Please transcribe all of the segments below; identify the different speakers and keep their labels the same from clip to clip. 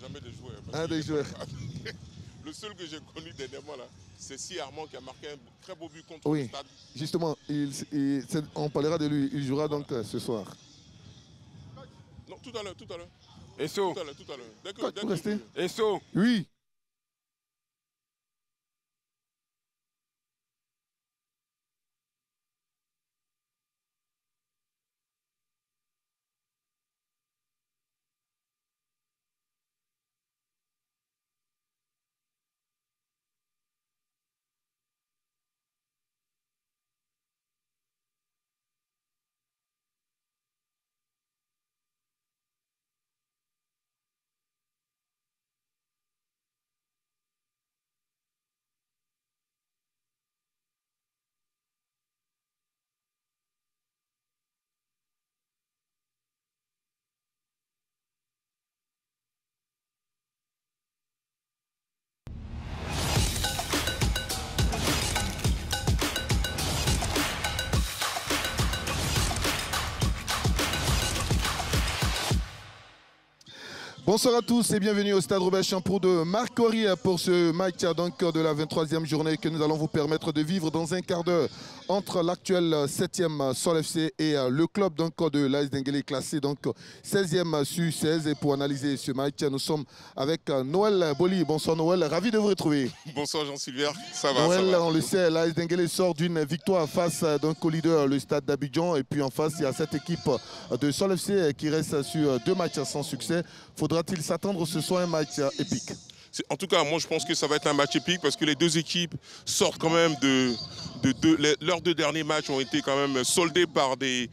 Speaker 1: jamais de joueur.
Speaker 2: Un des joueurs.
Speaker 1: Le seul que j'ai connu dernièrement, c'est Si Armand qui a marqué un très beau but contre le Stade.
Speaker 2: Justement, on parlera de lui. Il jouera donc ce soir.
Speaker 1: Non, tout à l'heure, tout à l'heure.
Speaker 3: Esso.
Speaker 1: Tout à l'heure, tout à l'heure.
Speaker 2: Vous restez.
Speaker 3: Esso.
Speaker 2: Oui. Bonsoir à tous et bienvenue au Stade Robert Champour de Marcory pour ce match donc, de la 23e journée que nous allons vous permettre de vivre dans un quart d'heure entre l'actuel 7e Sol FC et le club donc, de l'AS Denguélé classé donc 16e sur 16. Et pour analyser ce match, nous sommes avec Noël Boli. Bonsoir Noël, ravi de vous retrouver.
Speaker 1: Bonsoir Jean-Sylvain, ça va.
Speaker 2: Noël,
Speaker 1: ça va.
Speaker 2: on le sait, l'AS Denguélé sort d'une victoire face donc, au leader, le Stade d'Abidjan. Et puis en face, il y a cette équipe de Sol FC qui reste sur 2 matchs sans succès. Faudra-t-il s'attendre que ce soit un match épique?
Speaker 1: En tout cas, moi je pense que ça va être un match épique parce que les deux équipes sortent quand même leurs 2 derniers matchs ont été quand même soldés par des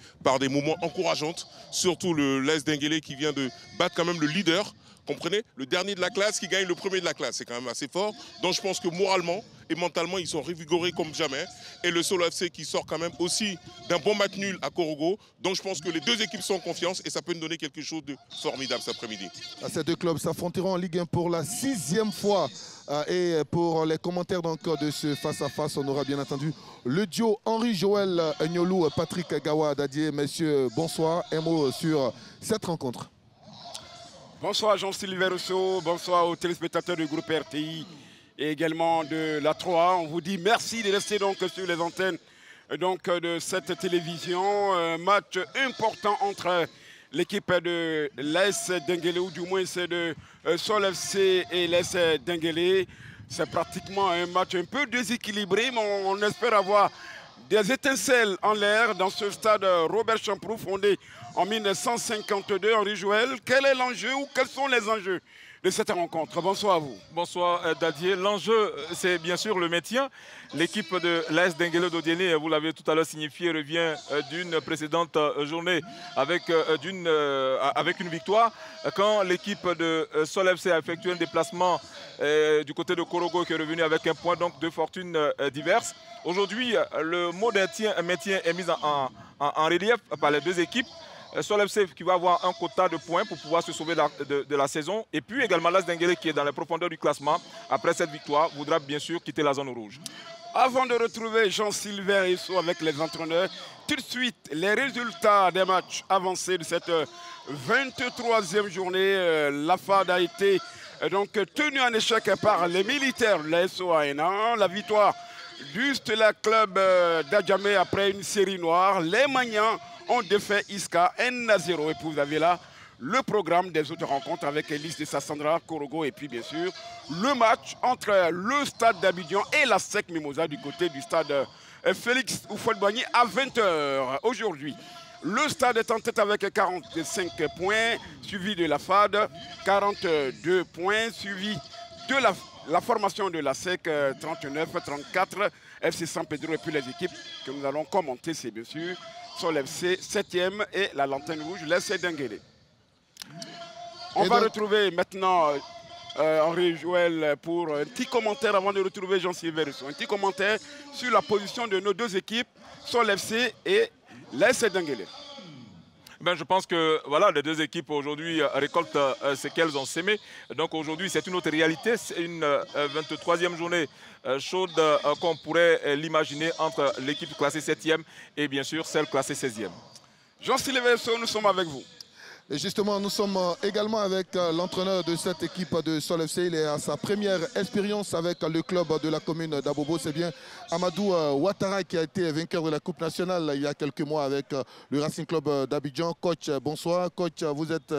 Speaker 1: moments encourageants. Surtout l'AS Denguélé qui vient de battre quand même le leader. Comprenez, le dernier de la classe qui gagne le premier de la classe, c'est quand même assez fort. Donc je pense que moralement et mentalement, ils sont revigorés comme jamais. Et le Sol FC qui sort quand même aussi d'un bon match nul à Korogo. Donc je pense que les deux équipes sont en confiance et ça peut nous donner quelque chose de formidable cet après-midi.
Speaker 2: Ces deux clubs s'affronteront en Ligue 1 pour la 6e fois. Et pour les commentaires donc, de ce face-à-face, on aura bien entendu le duo Henri-Joël Nyolou, Patrick Gawa Dadier. Messieurs, bonsoir. Un mot sur cette rencontre.
Speaker 3: Bonsoir Jean-Sylvain Rousseau, bonsoir aux téléspectateurs du groupe RTI et également de la 3. On vous dit merci de rester donc sur les antennes donc, de cette télévision. Un match important entre l'équipe de l'AS Denguélé, ou du moins c'est de Sol FC et l'AS Denguélé. C'est pratiquement un match un peu déséquilibré, mais on espère avoir des étincelles en l'air dans ce stade Robert Champour, fondé en 1952. Henri Joël, quel est l'enjeu ou quels sont les enjeux de cette rencontre? Bonsoir à vous.
Speaker 4: Bonsoir Dadier. L'enjeu, c'est bien sûr le maintien. L'équipe de l'AS Denguélé d'Odiéné, vous l'avez tout à l'heure signifié, revient d'une précédente journée avec une victoire. Quand l'équipe de Sol FC a effectué un déplacement du côté de Korogo qui est revenu avec un point donc de fortune diverses. Aujourd'hui, le mot maintien est mis en relief par les deux équipes. Sol FC qui va avoir un quota de points pour pouvoir se sauver de la saison. Et puis également l'AS Denguélé qui est dans les profondeurs du classement, après cette victoire, voudra bien sûr quitter la zone rouge.
Speaker 3: Avant de retrouver Jean-Sylvain Esso avec les entraîneurs, tout de suite les résultats des matchs avancés de cette 23e journée. La FAD a été donc tenue en échec par les militaires de la SOANA. La victoire du Stella Club d'Adjamé après une série noire. Les Magnans ont défait Iska 1-0. Et puis vous avez là le programme des autres rencontres avec Elise de Sassandra, Korogo et puis bien sûr le match entre le stade d'Abidjan et la SEC Mimosa du côté du stade Félix Houphouët-Boigny à 20 h aujourd'hui. Le stade est en tête avec 45 points, suivi de la FAD, 42 points, suivi de la formation de la SEC, 39-34, FC San Pedro et puis les équipes que nous allons commenter, c'est bien sûr Sol FC 7e et la Lanterne Rouge, l'AS Denguélé. On va retrouver maintenant Henri Joël pour un petit commentaire avant de retrouver Jean-Sylvain Rousseau. Un petit commentaire sur la position de nos deux équipes, Sol FC et l'AS Denguélé.
Speaker 4: Ben, je pense que voilà, les deux équipes aujourd'hui récoltent ce qu'elles ont sémé. Donc aujourd'hui, c'est une autre réalité. C'est une 23e journée chaude qu'on pourrait l'imaginer entre l'équipe classée 7e et bien sûr celle classée 16e.
Speaker 3: Jean-Sylvain Rousseau, nous sommes avec vous.
Speaker 2: Et justement, nous sommes également avec l'entraîneur de cette équipe de Sol FC. Il est à sa première expérience avec le club de la commune d'Abobo. C'est bien Amadou Ouattara qui a été vainqueur de la Coupe nationale il y a quelques mois avec le Racing Club d'Abidjan. Coach, bonsoir. Coach, vous êtes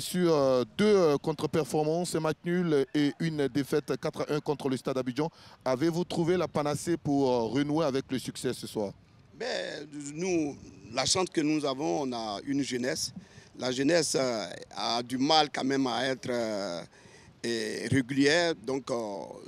Speaker 2: sur 2 contre-performances, un match nul et une défaite 4-1 contre le Stade Abidjan. Avez-vous trouvé la panacée pour renouer avec le succès ce soir?
Speaker 5: Nous, la chance que nous avons, on a une jeunesse. La jeunesse a du mal quand même à être régulière. Donc,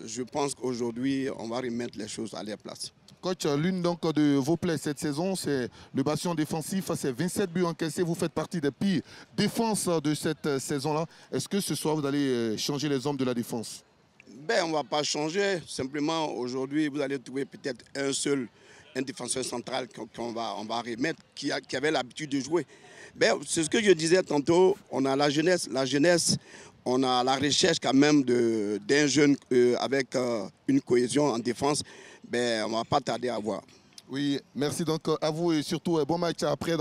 Speaker 5: je pense qu'aujourd'hui, on va remettre les choses à leur place.
Speaker 2: Coach, l'une de vos plaies cette saison, c'est le bastion défensif. C'est 27 buts encaissés. Vous faites partie des pires défenses de cette saison-là. Est-ce que ce soir, vous allez changer les hommes de la défense?
Speaker 5: On ne va pas changer. Simplement, aujourd'hui, vous allez trouver peut-être un défenseur central qu'on va remettre, qui avait l'habitude de jouer. C'est ce que je disais tantôt, on a la jeunesse. La jeunesse, on a la recherche quand même d'un jeune avec une cohésion en défense. On ne va pas tarder à voir.
Speaker 2: Oui, merci donc à vous et surtout bon match après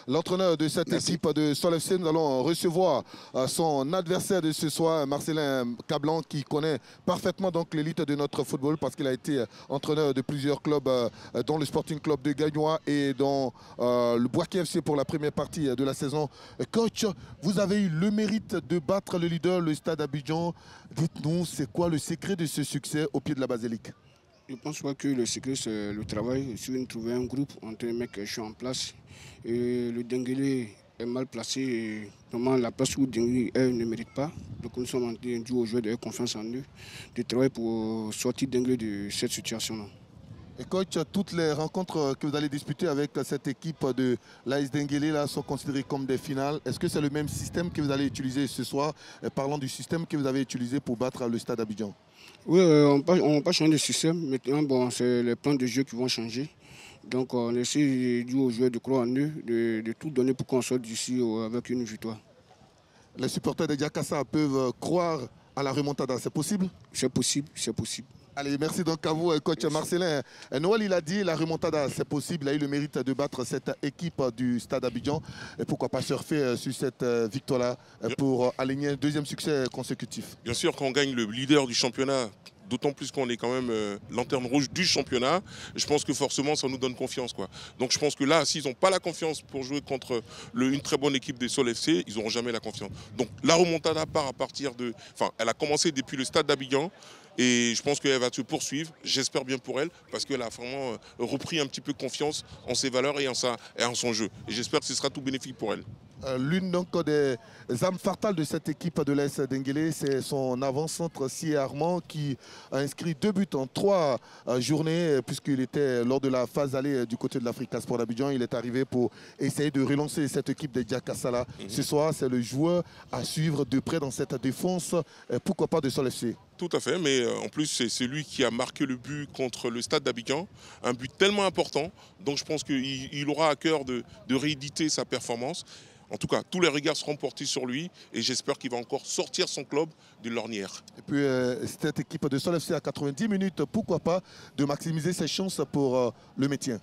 Speaker 2: l'entraîneur de cette équipe de Sol FC. Nous allons recevoir son adversaire de ce soir, Marcelin Cablan, qui connaît parfaitement l'élite de notre football parce qu'il a été entraîneur de plusieurs clubs, dont le Sporting Club de Gagnois et dont le Boaké FC pour la première partie de la saison. Coach, vous avez eu le mérite de battre le leader, le Stade Abidjan. Dites-nous, c'est quoi le secret de ce succès au pied de la basilique?
Speaker 6: Je pense que le secret, c'est le travail. Si on trouve un groupe entre les mecs qui sont en place, et le Denguélé est mal placé. Et normalement, la place où Denguélé ne mérite pas. Donc nous sommes en train de dire aux joueurs de confiance en eux, de travailler pour sortir Denguélé de cette situation-là.
Speaker 2: Et coach, toutes les rencontres que vous allez disputer avec cette équipe de l'AS Denguélé là, sont considérées comme des finales. Est-ce que c'est le même système que vous allez utiliser ce soir? Parlons du système que vous avez utilisé pour battre le Stade Abidjan.
Speaker 6: Oui, on ne va pas changer de système. Maintenant, c'est les plans de jeu qui vont changer. Donc on essaie de dire aux joueurs de croire en eux, de tout donner pour qu'on sorte d'ici avec une victoire.
Speaker 2: Les supporters de Diakassa peuvent croire à la remontada, c'est possible?
Speaker 6: C'est possible, c'est possible.
Speaker 2: Allez, merci donc à vous, coach Marcelin. Noël, il a dit la remontada, c'est possible. Il a eu le mérite de battre cette équipe du Stade Abidjan. Et pourquoi pas surfer sur cette victoire-là pour aligner un deuxième succès consécutif?
Speaker 1: Bien sûr, quand on gagne le leader du championnat, d'autant plus qu'on est quand même lanterne rouge du championnat, je pense que forcément ça nous donne confiance, quoi. Donc je pense que là, s'ils n'ont pas la confiance pour jouer contre une très bonne équipe des Sol FC, ils n'auront jamais la confiance. Donc la remontada part à partir de... Enfin, elle a commencé depuis le Stade d'Abidjan. Et je pense qu'elle va se poursuivre, j'espère bien pour elle, parce qu'elle a vraiment repris un petit peu confiance en ses valeurs et en son jeu. Et j'espère que ce sera tout bénéfique pour elle.
Speaker 2: L'une des âmes fatales de cette équipe de l'AS Denguélé, c'est son avant-centre Si Armand qui a inscrit 2 buts en 3 journées, puisqu'il était lors de la phase allée du côté de l'Africa Sport d'Abidjan. Il est arrivé pour essayer de relancer cette équipe de Diakassa. Ce soir, c'est le joueur à suivre de près dans cette défense, pourquoi pas de Sol FC.
Speaker 1: Tout à fait, mais en plus c'est lui qui a marqué le but contre le Stade d'Abidjan, un but tellement important, donc je pense qu'il aura à cœur de rééditer sa performance. En tout cas, tous les regards seront portés sur lui et j'espère qu'il va encore sortir son club de l'ornière.
Speaker 2: Et puis cette équipe de Sol FC à 90 minutes, pourquoi pas de maximiser ses chances pour le maintien?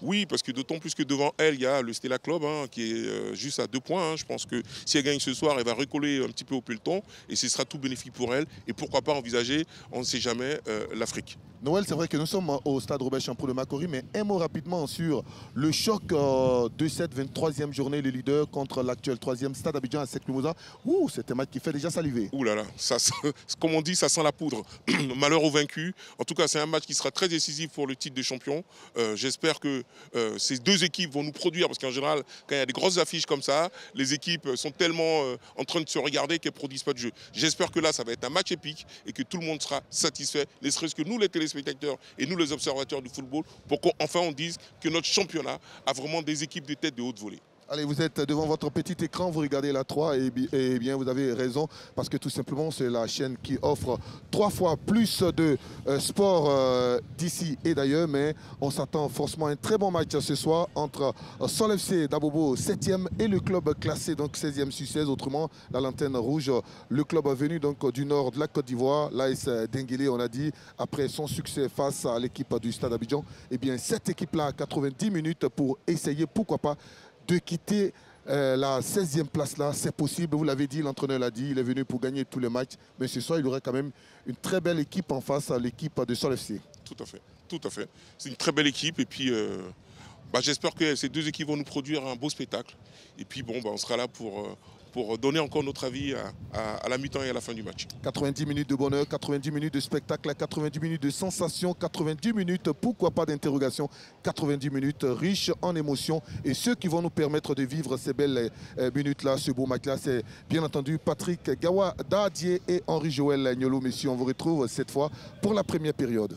Speaker 1: Oui, parce que d'autant plus que devant elle, il y a le Stella Club qui est juste à 2 points. Je pense que si elle gagne ce soir, elle va recoller un petit peu au peloton et ce sera tout bénéfique pour elle. Et pourquoi pas envisager, on ne sait jamais, l'Afrique.
Speaker 2: Noël, c'est vrai que nous sommes au stade Robert Champrou de Macquarie, mais un mot rapidement sur le choc de cette 23e journée, le leader contre l'actuel 3e Stade Abidjan à Sec-Mimosa. Ouh, c'est un match qui fait déjà saliver.
Speaker 1: Ouh là là, comme on dit, ça sent la poudre. Malheur aux vaincus. En tout cas, c'est un match qui sera très décisif pour le titre de champion. J'espère que ces deux équipes vont nous produire, parce qu'en général, quand il y a des grosses affiches comme ça, les équipes sont tellement en train de se regarder qu'elles ne produisent pas de jeu. J'espère que là, ça va être un match épique et que tout le monde sera satisfait, ne serait-ce que nous, les téléspectateurs et nous, les observateurs du football, pour qu'enfin on dise que notre championnat a vraiment des équipes de tête de haute volée.
Speaker 2: Allez, vous êtes devant votre petit écran, vous regardez la 3 et bien vous avez raison parce que tout simplement c'est la chaîne qui offre 3 fois plus de sport d'ici et d'ailleurs, mais on s'attend forcément à un très bon match ce soir entre Sol FC d'Abobo 7e et le club classé donc 16e sur 16, autrement la lanterne rouge, le club venu donc du nord de la Côte d'Ivoire, l'AS Denguélé, on a dit, après son succès face à l'équipe du Stade Abidjan, et bien cette équipe-là a 90 minutes pour essayer, pourquoi pas, de quitter la 16e place là, c'est possible, vous l'avez dit, l'entraîneur l'a dit, il est venu pour gagner tous les matchs, mais ce soir il aurait quand même une très belle équipe en face à l'équipe de Sol FC.
Speaker 1: Tout à fait, tout à fait. C'est une très belle équipe et puis j'espère que ces deux équipes vont nous produire un beau spectacle. Et puis bon, on sera là pour donner encore notre avis à la mi-temps et à la fin du match.
Speaker 2: 90 minutes de bonheur, 90 minutes de spectacle, 90 minutes de sensation, 90 minutes, pourquoi pas d'interrogation, 90 minutes riches en émotions. Et ceux qui vont nous permettre de vivre ces belles minutes-là, ce beau match-là, c'est bien entendu Patrick Gawa Dadier et Henri-Joël Niolo. Messieurs, on vous retrouve cette fois pour la première période.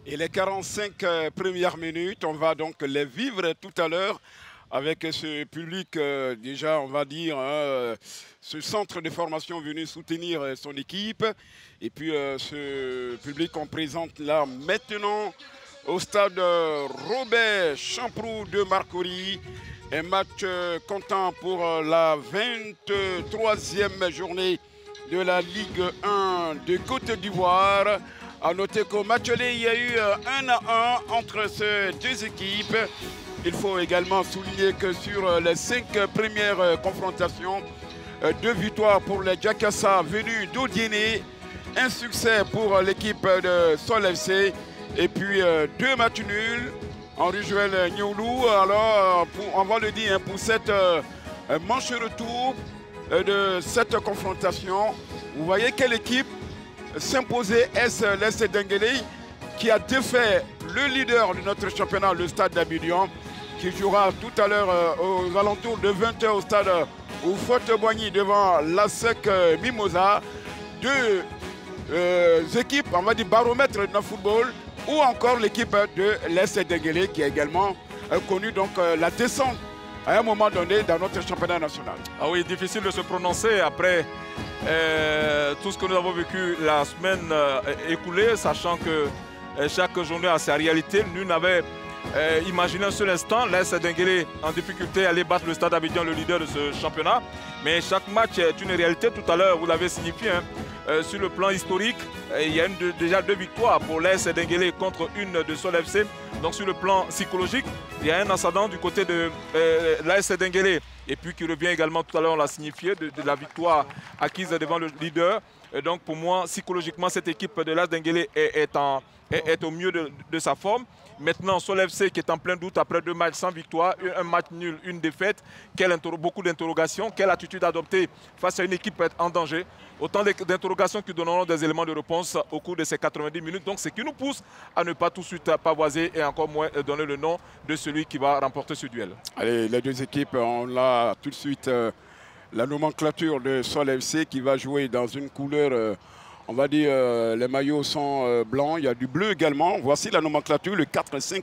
Speaker 3: Et les 45 premières minutes, on va donc les vivre tout à l'heure avec ce public, déjà, on va dire, ce centre de formation venu soutenir son équipe. Et puis, ce public qu'on présente là maintenant au stade Robert Champroux de Marcory. Un match comptant pour la 23e journée de la Ligue 1 de Côte d'Ivoire. A noter qu'au match aller, il y a eu 1-1 entre ces deux équipes. Il faut également souligner que sur les 5 premières confrontations, 2 victoires pour les Jakassa venus d'Odiéné, un succès pour l'équipe de Sol FC et puis 2 matchs nuls. Henri-Joël Niolo, alors on va le dire, pour cette manche retour de cette confrontation, vous voyez quelle équipe s'imposait l'Est Denguélé qui a défait le leader de notre championnat, le Stade d'Abidjan, qui jouera tout à l'heure aux alentours de 20h au stade Houphouët-Boigny devant l'ASEC Mimosa. 2 équipes, on va dire baromètre de notre football, ou encore l'équipe de l'Est Denguélé qui a également connu donc la descente à un moment donné dans notre championnat national.
Speaker 4: Ah oui, difficile de se prononcer après tout ce que nous avons vécu la semaine écoulée, sachant que chaque journée a sa réalité. Nous n'avons imaginé un seul instant l'AS Denguélé en difficulté aller battre le Stade Abidjan, le leader de ce championnat. Mais chaque match est une réalité. Tout à l'heure, vous l'avez signifié, sur le plan historique, il y a déjà 2 victoires pour l'AS Denguélé contre une de Sol FC. Donc sur le plan psychologique, il y a un ascendant du côté de l'AS Denguélé. Et puis qui revient également, tout à l'heure on l'a signifié, de la victoire acquise devant le leader. Et donc pour moi, psychologiquement, cette équipe de l'AS Denguélé est au mieux de sa forme. Maintenant, Sol FC qui est en plein doute après 2 matchs sans victoire, un match nul, une défaite. Beaucoup d'interrogations. Quelle attitude adopter face à une équipe en danger? Autant d'interrogations qui donneront des éléments de réponse au cours de ces 90 minutes. Donc, ce qui nous pousse à ne pas tout de suite pavoiser et encore moins donner le nom de celui qui va remporter ce duel.
Speaker 3: Allez, les 2 équipes, on a tout de suite la nomenclature de Sol FC qui va jouer dans une couleur... on va dire les maillots sont blancs, il y a du bleu également. Voici la nomenclature, le 4-5-1.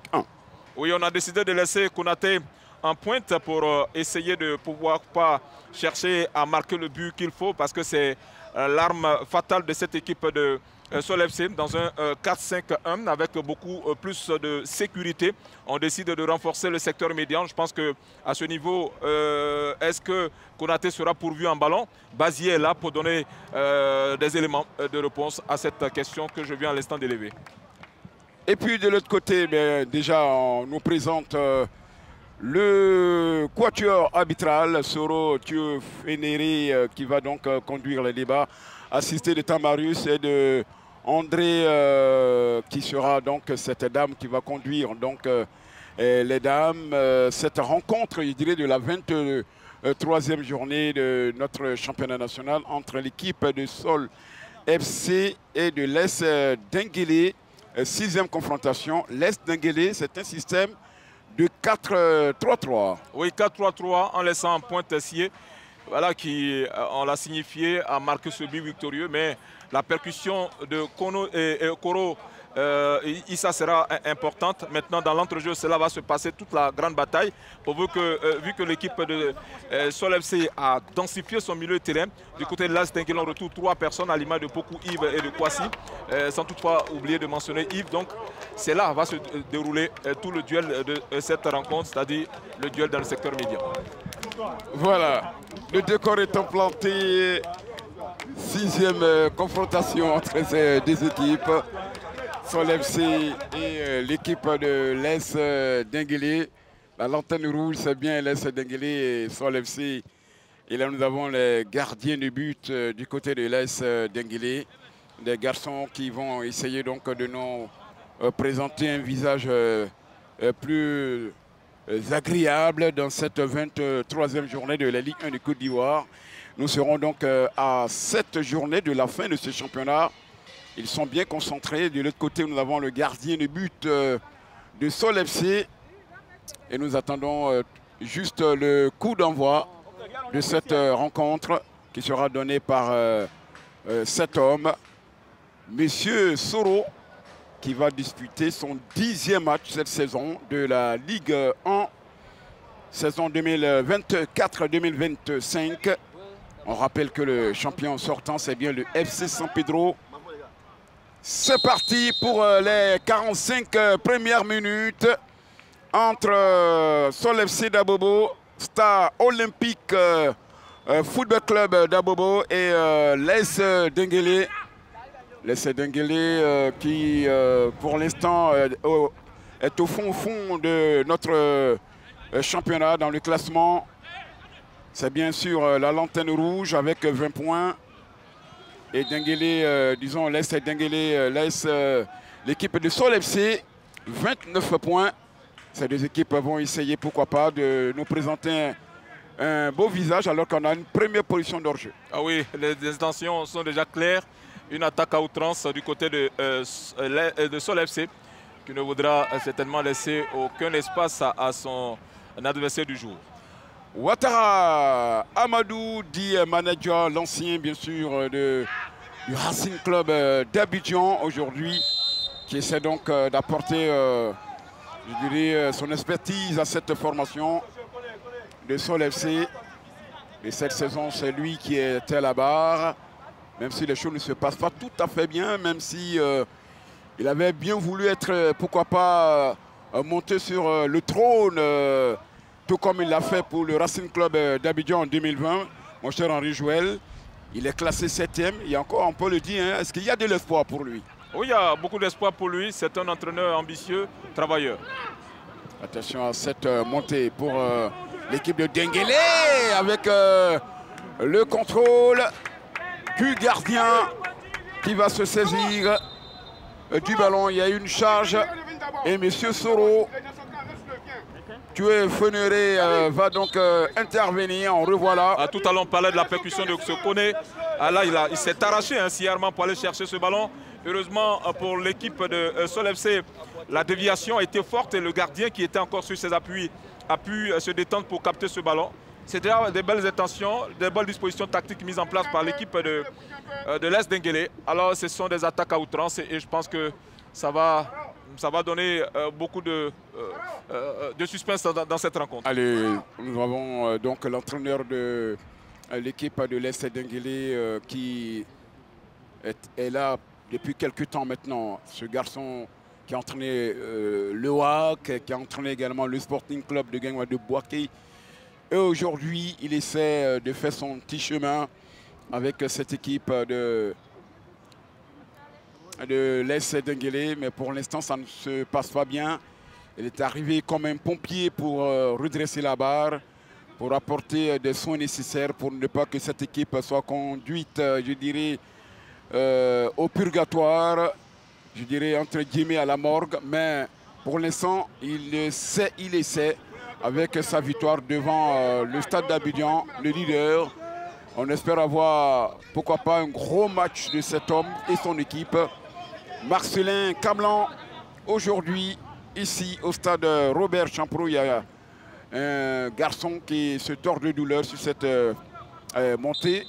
Speaker 4: Oui, on a décidé de laisser Konaté en pointe pour essayer de pouvoir pas chercher à marquer le but qu'il faut parce que c'est l'arme fatale de cette équipe de Sol FC dans un 4-5-1 avec beaucoup plus de sécurité. On décide de renforcer le secteur médian. Je pense qu'à ce niveau, est-ce que Konaté sera pourvu en ballon? Bazier est là pour donner des éléments de réponse à cette question que je viens à l'instant d'élever.
Speaker 3: Et puis de l'autre côté, déjà on nous présente le quatuor arbitral, Soro Thieu-Fénéré, qui va donc conduire le débat, assisté de Tamarus et de André, qui sera donc cette dame qui va conduire donc les dames. Cette rencontre, je dirais, de la 23e journée de notre championnat national entre l'équipe de Sol FC et de l'Est Denguélé. 6e confrontation. L'Est Denguélé, c'est un système de 4-3-3.
Speaker 4: Oui, 4-3-3 en laissant en pointe Tessier. Voilà qui, on l'a signifié, a marqué ce but victorieux. Mais la percussion de Kono et Koro Issa sera importante. Maintenant, dans l'entrejeu, cela va se passer toute la grande bataille. Vu que l'équipe de Sol FC a densifié son milieu de terrain, du côté de l'As Denguélé, on retrouve 3 personnes à l'image de Poku, Yves et de Kwasi, sans toutefois oublier de mentionner Yves. Donc, c'est là va se dérouler tout le duel de cette rencontre, c'est-à-dire le duel dans le secteur médian.
Speaker 3: Voilà, le décor étant planté, 6e confrontation entre ces 2 équipes. Sol FC et l'équipe de l'Est Denguélé. La lanterne rouge, c'est bien l'AS Denguélé et Sol FC. Et là, nous avons les gardiens de but du côté de l'AS Denguélé. Des garçons qui vont essayer donc de nous présenter un visage plus agréable dans cette 23e journée de la Ligue 1 de Côte d'Ivoire. Nous serons donc à 7 journées de la fin de ce championnat. Ils sont bien concentrés. De l'autre côté, nous avons le gardien de but de Sol FC. Et nous attendons juste le coup d'envoi de cette rencontre qui sera donnée par cet homme, Monsieur Soro, qui va disputer son 10e match cette saison de la Ligue 1, saison 2024-2025. On rappelle que le champion sortant, c'est bien le FC San Pedro. C'est parti pour les 45 premières minutes entre Sol FC d'Abobo, Star Olympique Football Club d'Abobo et l'AS Denguélé. L'AS Denguélé qui, pour l'instant, est au fond de notre championnat dans le classement. C'est bien sûr la lanterne rouge avec 20 points. Et Denguélé, disons, l'AS Denguélé, l'équipe de Sol FC, 29 points. Ces deux équipes vont essayer, pourquoi pas, de nous présenter un beau visage alors qu'on a une première position d'hors-jeu.
Speaker 4: Ah oui, les intentions sont déjà claires. Une attaque à outrance du côté de Sol FC qui ne voudra certainement laisser aucun espace à son adversaire du jour.
Speaker 3: Ouattara Amadou, dit manager, l'ancien bien sûr du Racing Club d'Abidjan aujourd'hui, qui essaie donc d'apporter je dirais, son expertise à cette formation de Sol FC. Et cette saison, c'est lui qui était à la barre, même si les choses ne se passent pas tout à fait bien, même si il avait bien voulu être, pourquoi pas, monté sur le trône, tout comme il l'a fait pour le Racing Club d'Abidjan en 2020. Mon cher Henri Jouel, il est classé 7e. Et encore, on peut le dire, hein, est-ce qu'il y a de l'espoir pour lui?
Speaker 4: Oui, il y a beaucoup d'espoir pour lui. C'est un entraîneur ambitieux, travailleur.
Speaker 3: Attention à cette montée pour l'équipe de Denguélé avec le contrôle du gardien qui va se saisir du ballon. Il y a une charge et Monsieur Soro, tué Fenere, va donc intervenir. On revoilà.
Speaker 4: Tout à l'heure, on parlait de la percussion de Kone. Là, il s'est arraché sciemment pour aller chercher ce ballon. Heureusement pour l'équipe de Sol FC, la déviation a été forte et le gardien qui était encore sur ses appuis a pu se détendre pour capter ce ballon. C'était des belles intentions, des belles dispositions tactiques mises en place par l'équipe de l'AS Denguélé. Alors ce sont des attaques à outrance et je pense que ça va donner beaucoup de suspense dans cette rencontre.
Speaker 3: Allez, nous avons donc l'entraîneur de l'équipe de l'AS Denguélé qui est là depuis quelques temps maintenant. Ce garçon qui a entraîné le WAC, qui a entraîné également le Sporting Club de Gangwa de Boaké. Et aujourd'hui, il essaie de faire son petit chemin avec cette équipe de l'AS Denguélé. Mais pour l'instant, ça ne se passe pas bien. Il est arrivé comme un pompier pour redresser la barre, pour apporter des soins nécessaires pour ne pas que cette équipe soit conduite, je dirais, au purgatoire, je dirais entre guillemets à la morgue, mais pour l'instant il essaie avec sa victoire devant le Stade d'Abidjan, le leader. On espère avoir pourquoi pas un gros match de cet homme et son équipe. Marcelin Camlan, aujourd'hui ici au stade Robert Champrou, il y a un garçon qui se tord de douleur sur cette montée.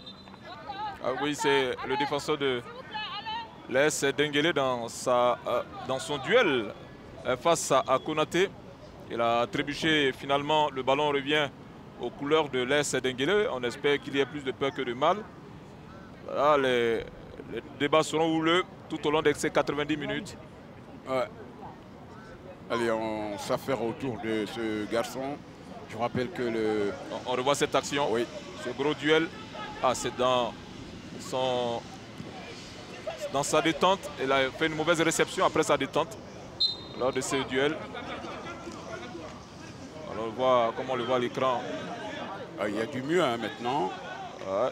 Speaker 4: Ah oui, c'est le défenseur de l'AS Denguélé dans son duel face à Konaté. Il a trébuché, finalement le ballon revient aux couleurs de l'AS Denguélé. On espère qu'il y ait plus de peur que de mal. Voilà, les débats seront houleux tout au long de ces 90 minutes.
Speaker 3: Ouais. Allez, on s'affaire autour de ce garçon. Je rappelle que
Speaker 4: on revoit cette action,
Speaker 3: oui.
Speaker 4: Ce gros duel. Ah, c'est dans sa détente. Il a fait une mauvaise réception après sa détente lors de ce duel. On le voit, comme on le voit à l'écran.
Speaker 3: Il y a du mieux hein, maintenant.
Speaker 4: Ouais.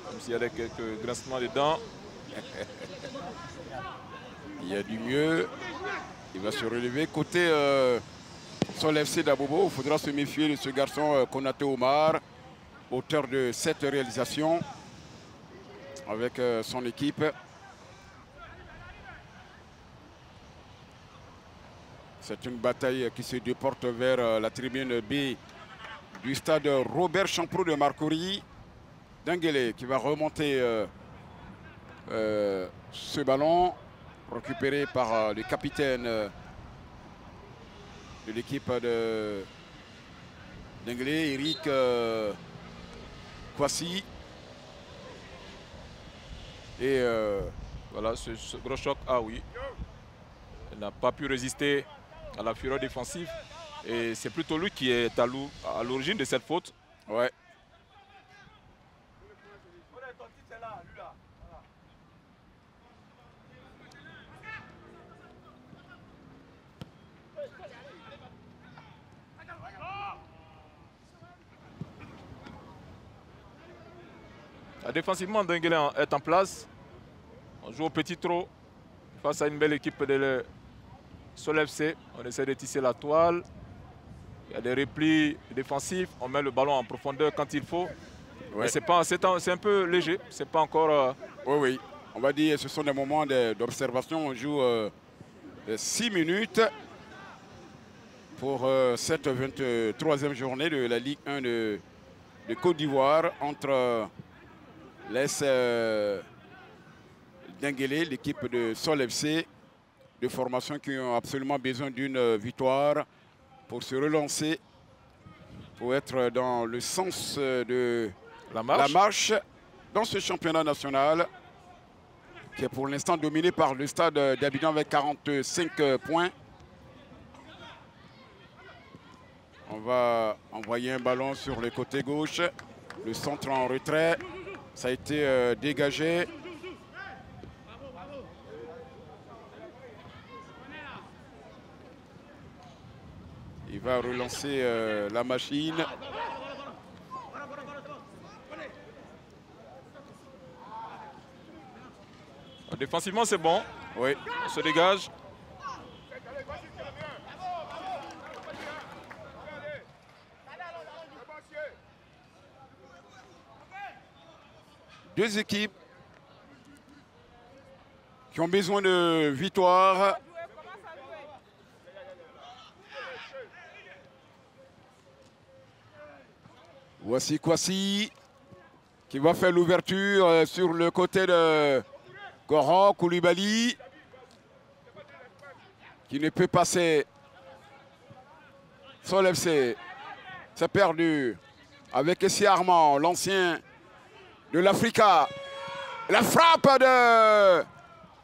Speaker 4: Comme s'il y avait quelques grincements dedans.
Speaker 3: Il y a du mieux. Il va se relever. Côté Sol FC d'Abobo, il faudra se méfier de ce garçon Konaté Omar, auteur de 7 réalisations avec son équipe. C'est une bataille qui se déporte vers la tribune B du stade Robert Champrou de Marcory. Denguele qui va remonter ce ballon, récupéré par le capitaine de l'équipe de Denguele, Eric Kwasi.
Speaker 4: Et voilà, ce gros choc, ah oui, il n'a pas pu résister à la fureur défensive. Et c'est plutôt lui qui est à l'origine de cette faute.
Speaker 3: Ouais.
Speaker 4: Défensivement, Denguele est en place. On joue au petit trot face à une belle équipe de Sol FC. On essaie de tisser la toile. Il y a des replis défensifs. On met le ballon en profondeur quand il faut. Ouais. C'est un peu léger. C'est pas encore...
Speaker 3: Oui. On va dire que ce sont des moments d'observation. On joue 6 minutes pour cette 23e journée de la Ligue 1 de Côte d'Ivoire entre l'AS Denguele, l'équipe de Sol FC, de formations qui ont absolument besoin d'une victoire pour se relancer, pour être dans le sens de la marche dans ce championnat national qui est pour l'instant dominé par le stade d'Abidjan avec 45 points. On va envoyer un ballon sur le côté gauche, le centre en retrait, ça a été dégagé. Il va relancer la machine.
Speaker 4: Défensivement, c'est bon.
Speaker 3: Oui.
Speaker 4: On se dégage.
Speaker 3: Deux équipes qui ont besoin de victoire. Voici Kwasi qui va faire l'ouverture sur le côté de Goran Koulibaly qui ne peut passer. Sol FC s'est perdu avec Essi Armand, l'ancien de l'Africa. La frappe de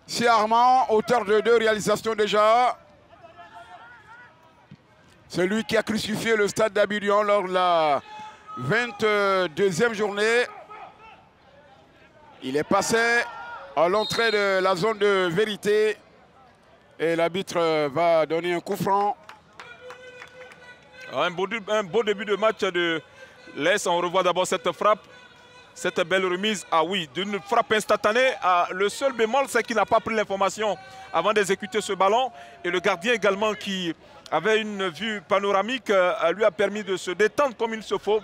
Speaker 3: Essi Armand, auteur de 2 réalisations déjà. C'est lui qui a crucifié le stade d'Abidjan lors de la 22e journée. Il est passé à l'entrée de la zone de vérité et l'arbitre va donner un coup franc.
Speaker 4: Un beau début de match de l'AS. On revoit d'abord cette frappe, cette belle remise. Ah oui, d'une frappe instantanée. Le seul bémol, c'est qu'il n'a pas pris l'information avant d'exécuter ce ballon. Et le gardien également, qui avait une vue panoramique, lui a permis de se détendre comme il se faut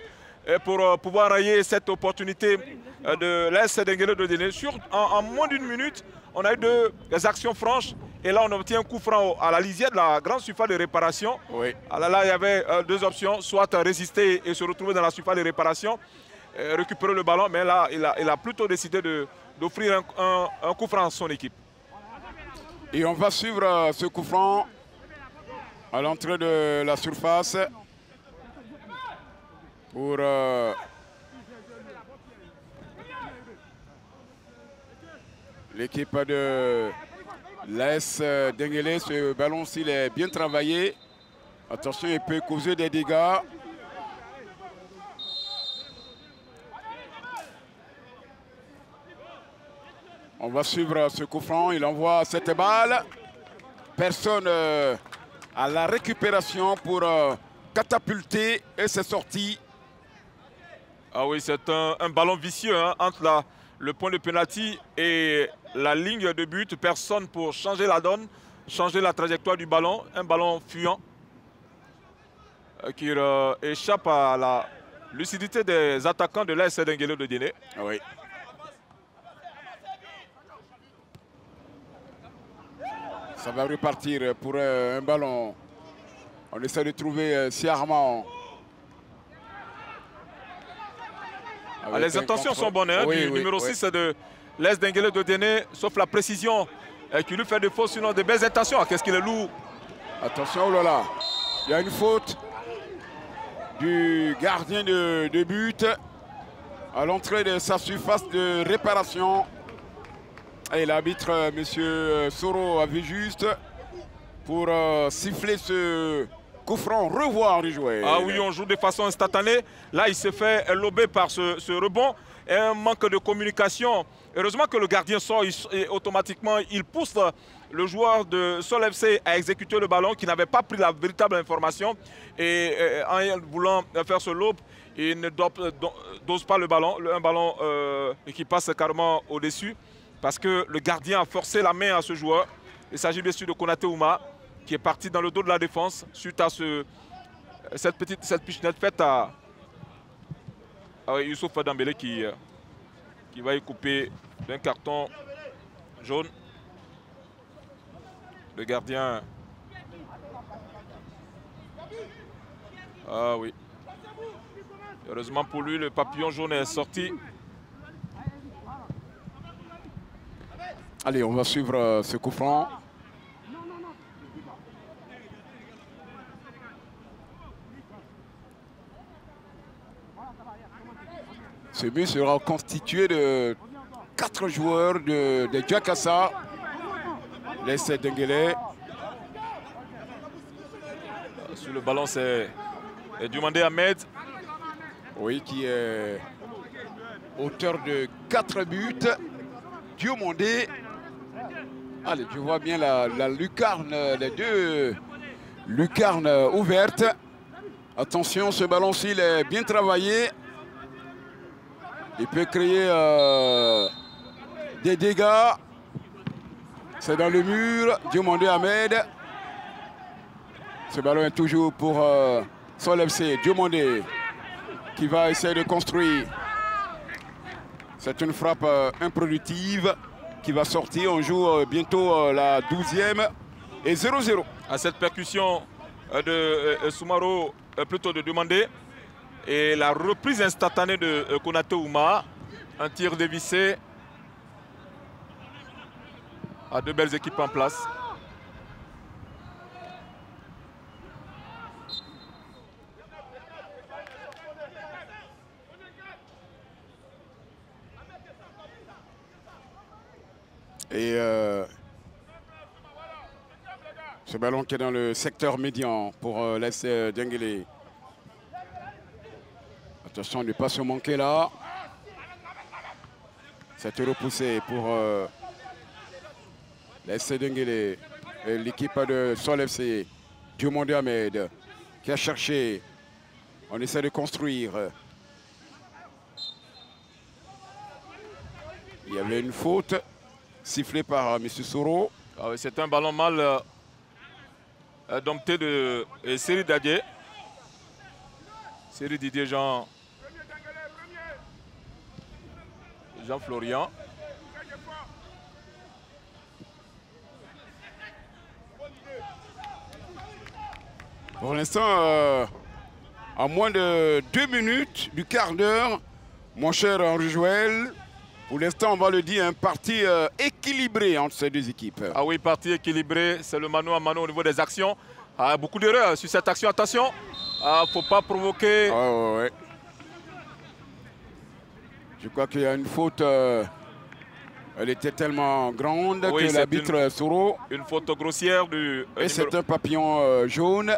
Speaker 4: pour pouvoir rayer cette opportunité de l'AS Denguele de Déné. En moins d'une minute, on a eu 2 actions franches. Et là, on obtient un coup franc à la lisière de la grande surface de réparation.
Speaker 3: Oui.
Speaker 4: Alors là, il y avait 2 options, soit résister et se retrouver dans la surface de réparation, récupérer le ballon. Mais là, il a plutôt décidé d'offrir un coup franc à son équipe.
Speaker 3: Et on va suivre ce coup franc à l'entrée de la surface pour l'équipe de l'AS Denguele. Ce ballon, s'il est bien travaillé, attention, il peut causer des dégâts. On va suivre ce coup franc. Il envoie cette balle. Personne à la récupération pour catapulté et c'est sorti.
Speaker 4: Ah oui, c'est un ballon vicieux hein, entre le point de pénalty et la ligne de but. Personne pour changer la donne, changer la trajectoire du ballon. Un ballon fuyant qui échappe à la lucidité des attaquants de l'AS Denguele de Diené.
Speaker 3: Oui. Ça va repartir pour un ballon. On essaie de trouver Siarman.
Speaker 4: Ah, les intentions sont bonnes hein, du numéro 6 de l'AS Denguele de Diené, sauf la précision qui lui fait défaut, sinon de belles intentions. Qu'est-ce qu'il est lourd.
Speaker 3: Attention, oh là là. Il y a une faute du gardien de but à l'entrée de sa surface de réparation. Et l'arbitre, M. Soro, a vu juste pour siffler ce coup franc, revoir du joueur.
Speaker 4: Ah oui, on joue de façon instantanée. Là, il s'est fait lober par ce rebond. Et un manque de communication. Heureusement que le gardien sort et automatiquement, il pousse le joueur de Sol FC à exécuter le ballon qui n'avait pas pris la véritable information. Et en voulant faire ce lobe, il ne dose pas le ballon. Un ballon qui passe carrément au-dessus. Parce que le gardien a forcé la main à ce joueur. Il s'agit bien sûr de Konaté Ouma, qui est parti dans le dos de la défense suite à cette pichenette faite à Youssouf Dembélé qui va y couper d'un carton jaune. Le gardien. Ah oui. Heureusement pour lui, le papillon jaune est sorti.
Speaker 3: Allez, on va suivre ce coup franc. Ce but sera constitué de 4 joueurs de Jakassa, l'AS Denguele.
Speaker 4: Sur le ballon, c'est Diomandé Ahmed.
Speaker 3: Oui, qui est auteur de 4 buts. Diomandé. Allez, je vois bien la lucarne, les deux lucarnes ouvertes. Attention, ce ballon-ci, il est bien travaillé. Il peut créer des dégâts. C'est dans le mur. Diomandé Ahmed. Ce ballon est toujours pour Sol FC. Diomandé qui va essayer de construire. C'est une frappe improductive qui va sortir. On joue bientôt la 12e et 0-0.
Speaker 4: À cette percussion de Soumaro, plutôt de Diomandé. Et la reprise instantanée de Konaté Ouma. Un tir dévissé. À 2 belles équipes en place.
Speaker 3: Et ce ballon qui est dans le secteur médian pour l'AS Denguele. Attention, ne pas se manquer là. C'est repoussé pour l'AS Denguele. L'équipe de Sol FC. Diomandé Ahmed qui a cherché. On essaie de construire. Il y avait une faute sifflée par M. Soro.
Speaker 4: Ah oui, c'est un ballon mal dompté de Seri Didier. Seri Didier Jean-Florian.
Speaker 3: Pour l'instant, à moins de 2 minutes du quart d'heure, mon cher Henri Joël, pour l'instant, on va le dire, un parti équilibré entre ces deux équipes.
Speaker 4: Ah oui, parti équilibré, c'est le mano à mano au niveau des actions. Ah, beaucoup d'erreurs sur cette action, attention. Il ne faut pas provoquer.
Speaker 3: Ouais. Je crois qu'il y a une faute. Elle était tellement grande que l'arbitre Soro.
Speaker 4: Une faute grossière du.
Speaker 3: Et c'est un papillon jaune.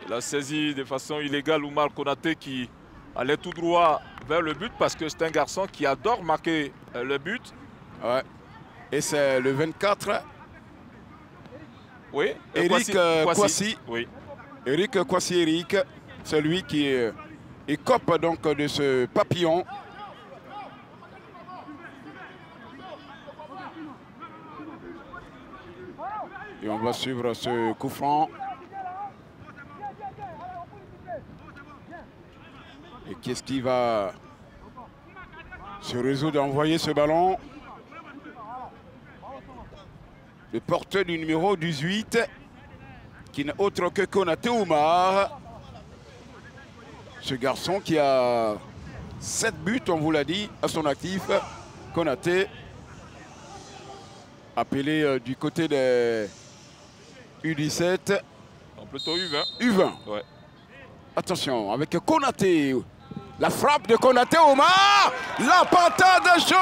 Speaker 4: Il a saisi de façon illégale Oumar Konaté qui allait tout droit vers le but parce que c'est un garçon qui adore marquer le but.
Speaker 3: Ouais. Et c'est le 24.
Speaker 4: Oui.
Speaker 3: Eric Kwasi.
Speaker 4: Oui.
Speaker 3: Eric Kwasi, Eric, celui qui écope donc de ce papillon. Et on va suivre ce coup franc. Et qu'est-ce qui va se résoudre d'envoyer ce ballon? Le porteur du numéro 18, qui n'est autre que Konaté Oumar. Ce garçon qui a 7 buts, on vous l'a dit, à son actif. Konaté, appelé du côté des U17.
Speaker 4: Plutôt U20.
Speaker 3: U20.
Speaker 4: Ouais.
Speaker 3: Attention, avec Konaté. La frappe de Konaté Oumar. La patate chaude.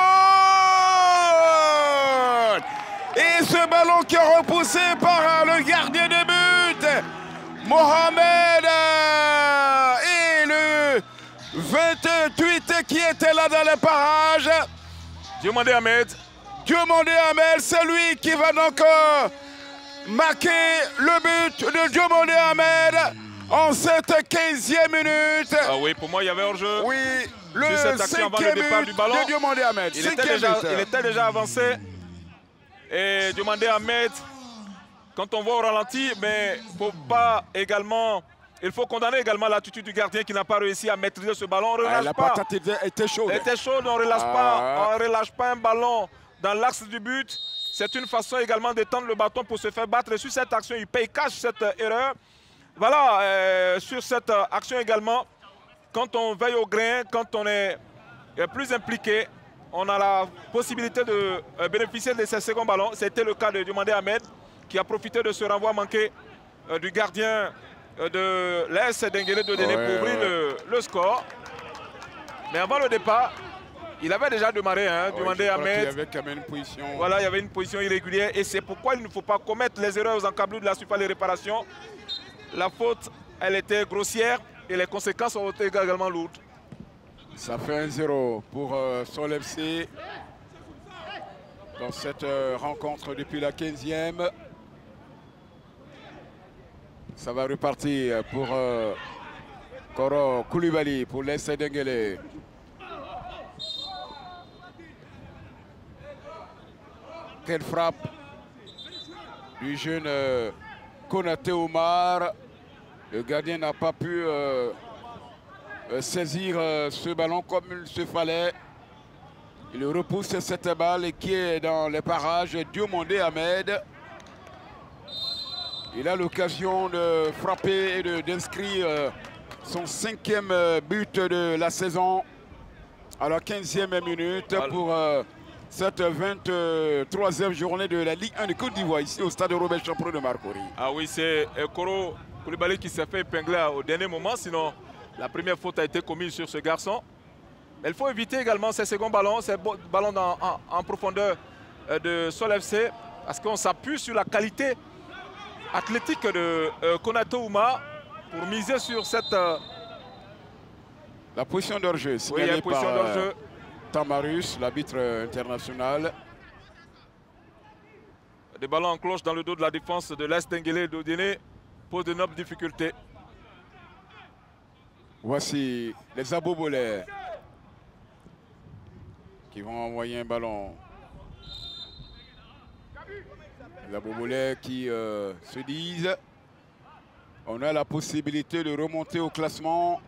Speaker 3: Et ce ballon qui est repoussé par le gardien de but, Mohamed. Et le 28 qui était là dans le parage.
Speaker 4: Diomandé Ahmed.
Speaker 3: Diomandé Ahmed, c'est lui qui va donc marquer le but de Diomandé Ahmed en cette 15e minute.
Speaker 4: Ah oui, pour moi, il y avait hors-jeu.
Speaker 3: Oui, le 5e but du ballon de Diomandé Ahmed.
Speaker 4: Il était déjà avancé. Et Diomandé Ahmed, quand on voit au ralenti, mais faut pas également, il faut condamner également l'attitude du gardien qui n'a pas réussi à maîtriser ce ballon. On ne relâche
Speaker 3: la
Speaker 4: pas.
Speaker 3: patate était chaude.
Speaker 4: Elle était chaude, on ne relâche pas un ballon dans l'axe du but. C'est une façon également d'étendre le bâton pour se faire battre. Et sur cette action, il paye cash cette erreur. Voilà, sur cette action également, quand on veille au grain, quand on est plus impliqué, on a la possibilité de bénéficier de ces seconds ballons. C'était le cas de Diomandé Ahmed qui a profité de ce renvoi manqué du gardien de l'AS Denguélé Dodéné pour ouvrir le score. Mais avant le départ, il avait déjà démarré, hein, Diomandé Ahmed.
Speaker 3: Il y avait quand même une position.
Speaker 4: Voilà, il y avait une position irrégulière et c'est pourquoi il ne faut pas commettre les erreurs aux encablures de la surface de réparation. La faute, elle était grossière et les conséquences ont été également lourdes.
Speaker 3: Ça fait 1-0 pour Sol FC dans cette rencontre depuis la 15e. Ça va repartir pour Koro Koulibaly pour l'AS Denguélé. Quelle frappe du jeune Konaté Oumar. Le gardien n'a pas pu saisir ce ballon comme il se fallait. Il repousse cette balle qui est dans les parages. Diomandé Ahmed. Il a l'occasion de frapper et d'inscrire son 5e but de la saison à la 15e minute pour cette 23e journée de la Ligue 1 de Côte d'Ivoire ici au stade Robert Champrou de Marcory.
Speaker 4: Ah oui, c'est Koro Koulibaly qui s'est fait épingler au dernier moment, sinon la première faute a été commise sur ce garçon. Mais il faut éviter également ces seconds ballons, ces ballons en profondeur de Sol FC, parce qu'on s'appuie sur la qualité athlétique de Konaté Oumar pour miser sur cette...
Speaker 3: La position d'hors-jeu,
Speaker 4: oui, il y a une position d'hors-jeu.
Speaker 3: Tamarus, l'arbitre international.
Speaker 4: Des ballons en cloche dans le dos de la défense de l'AS Denguélé Dodéné pose de nobles difficultés.
Speaker 3: Voici les Abobolais qui vont envoyer un ballon. Les Abobolais qui se disent on a la possibilité de remonter au classement.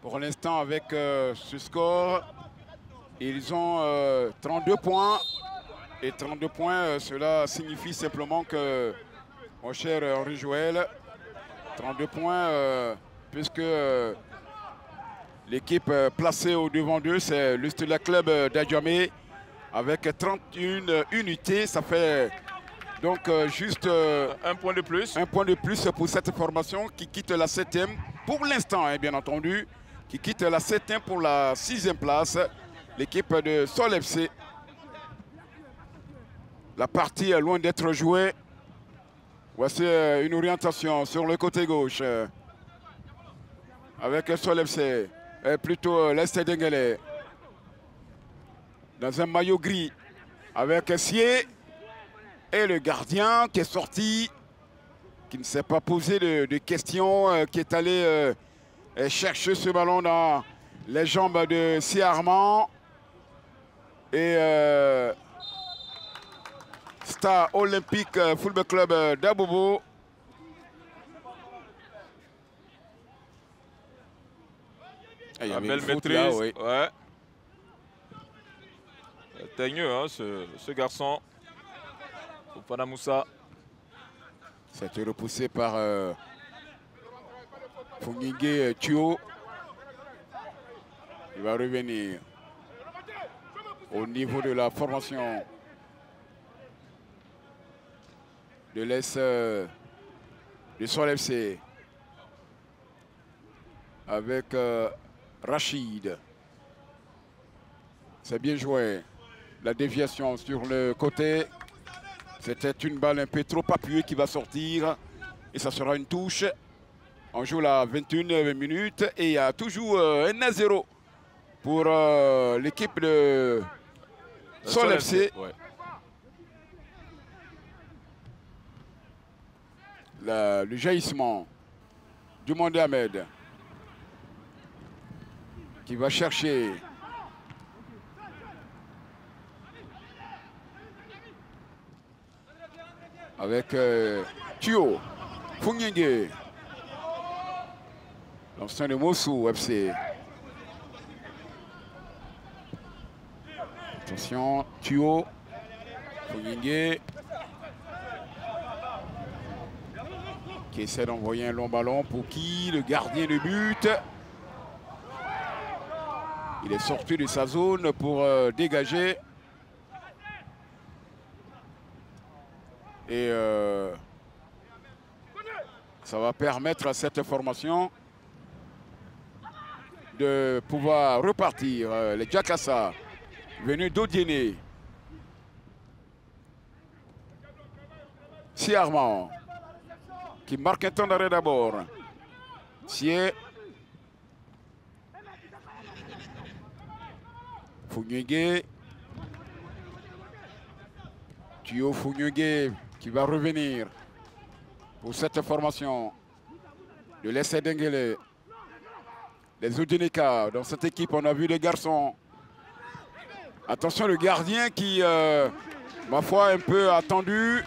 Speaker 3: Pour l'instant, avec ce score, ils ont 32 points. Et 32 points, cela signifie simplement que, mon cher Henri Joël, 32 points, puisque l'équipe placée au devant d'eux, c'est le Stella Club d'Adjamé, avec 31 unités. Ça fait donc juste
Speaker 4: un point de plus.
Speaker 3: Un point de plus pour cette formation qui quitte la 7e, pour l'instant, hein, bien entendu, qui quitte la 7e pour la 6e place, l'équipe de Sol FC. La partie est loin d'être jouée. Voici une orientation sur le côté gauche. Avec Sol FC, plutôt l'Est Denguélé. Dans un maillot gris. Avec Sié. Et le gardien qui est sorti qui ne s'est pas posé de questions, qui est allé chercher ce ballon dans les jambes de Si Armand. Et Star Olympique Football Club d'Abobo.
Speaker 4: La belle maîtrise. Là, oui. Ouais. Teigneux, hein, ce garçon. Fofana Moussa.
Speaker 3: Ça a été repoussé par Fungingue Thio. Il va revenir au niveau de la formation de l'Est de Sol FC avec Rachid. C'est bien joué. La déviation sur le côté. C'était une balle un peu trop appuyée qui va sortir. Et ça sera une touche. On joue la 21e minute. Et il y a toujours 1-0 pour l'équipe de Sol FC. Ouais. Le jaillissement du Monde Ahmed qui va chercher avec Thio Fungingue, l'ancien de Mossou FC. Attention, Thio Fungingue qui essaie d'envoyer un long ballon pour qui? Le gardien de but. Il est sorti de sa zone pour dégager. Et ça va permettre à cette formation de pouvoir repartir. Les Jakassa venus d'Odiéné. Si Armand qui marque un temps d'arrêt d'abord. Sié. Fungingue. Thio Fungingue qui va revenir pour cette formation de l'Essai d'Enguele. Les Odineka, dans cette équipe, on a vu les garçons. Attention, le gardien qui, ma foi, un peu attendu.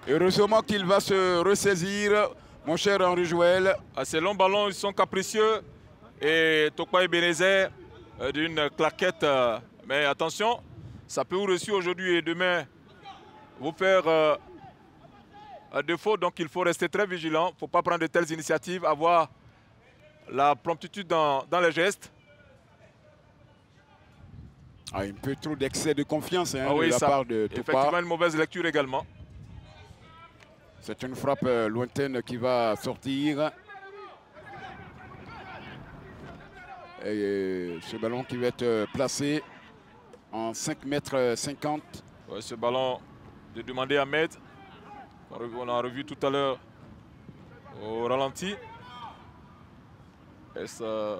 Speaker 3: Heureusement qu'il va se ressaisir, mon cher Henri Joël.
Speaker 4: Ces longs ballons, ils sont capricieux. Et Tokwa Ebenezer d'une claquette. Mais attention, ça peut vous réussir aujourd'hui et demain vous faire défaut. Donc il faut rester très vigilant. Il ne faut pas prendre de telles initiatives, avoir la promptitude dans les gestes.
Speaker 3: Un peu trop d'excès de confiance de la part de Topa.
Speaker 4: Effectivement, une mauvaise lecture également.
Speaker 3: C'est une frappe lointaine qui va sortir. Et ce ballon qui va être placé en 5,50 m.
Speaker 4: Ouais, ce ballon de demander à Ahmed. On a revu tout à l'heure au ralenti. Et ça...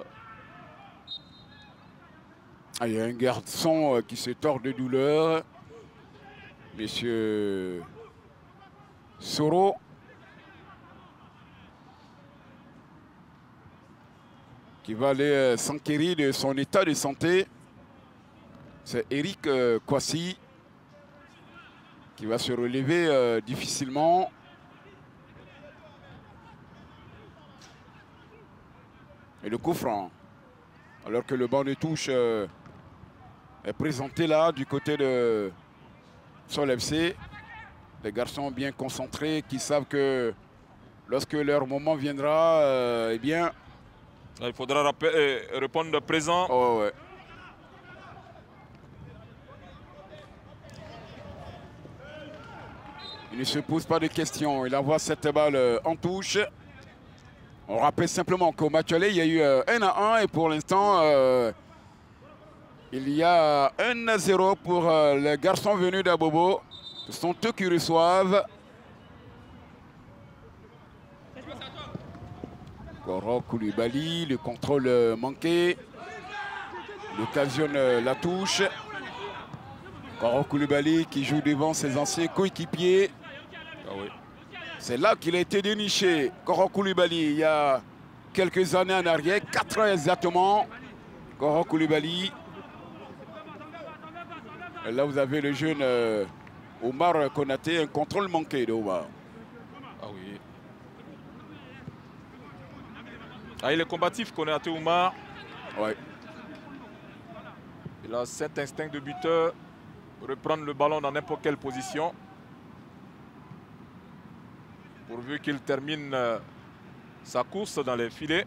Speaker 3: Il y a un garçon qui se tord de douleur. Monsieur Soro. Qui va aller s'enquérir de son état de santé. C'est Eric Kwasi qui va se relever difficilement. Et le coup franc. Alors que le banc de touche est présenté là du côté de Sol FC. Des garçons bien concentrés qui savent que lorsque leur moment viendra, eh bien...
Speaker 4: Il faudra répondre présent.
Speaker 3: Oh, ouais. Il ne se pose pas de questions. Il envoie cette balle en touche. On rappelle simplement qu'au match aller, il y a eu 1-1 et pour l'instant, il y a 1-0 pour les garçons venus d'Abobo. Ce sont eux qui reçoivent. Goro Koulibaly, le contrôle manqué. Il occasionne la touche. Goro Koulibaly qui joue devant ses anciens coéquipiers.
Speaker 4: Ah oui.
Speaker 3: C'est là qu'il a été déniché, Goro Koulibaly, il y a quelques années en arrière, 4 ans exactement. Goro Koulibaly. Et là, vous avez le jeune Omar Konaté, un contrôle manqué de Omar.
Speaker 4: Ah oui. Ah, il est combatif, Konaté Omar.
Speaker 3: Ouais.
Speaker 4: Il a cet instinct de buteur, reprendre le ballon dans n'importe quelle position. Pourvu qu'il termine sa course dans les filets.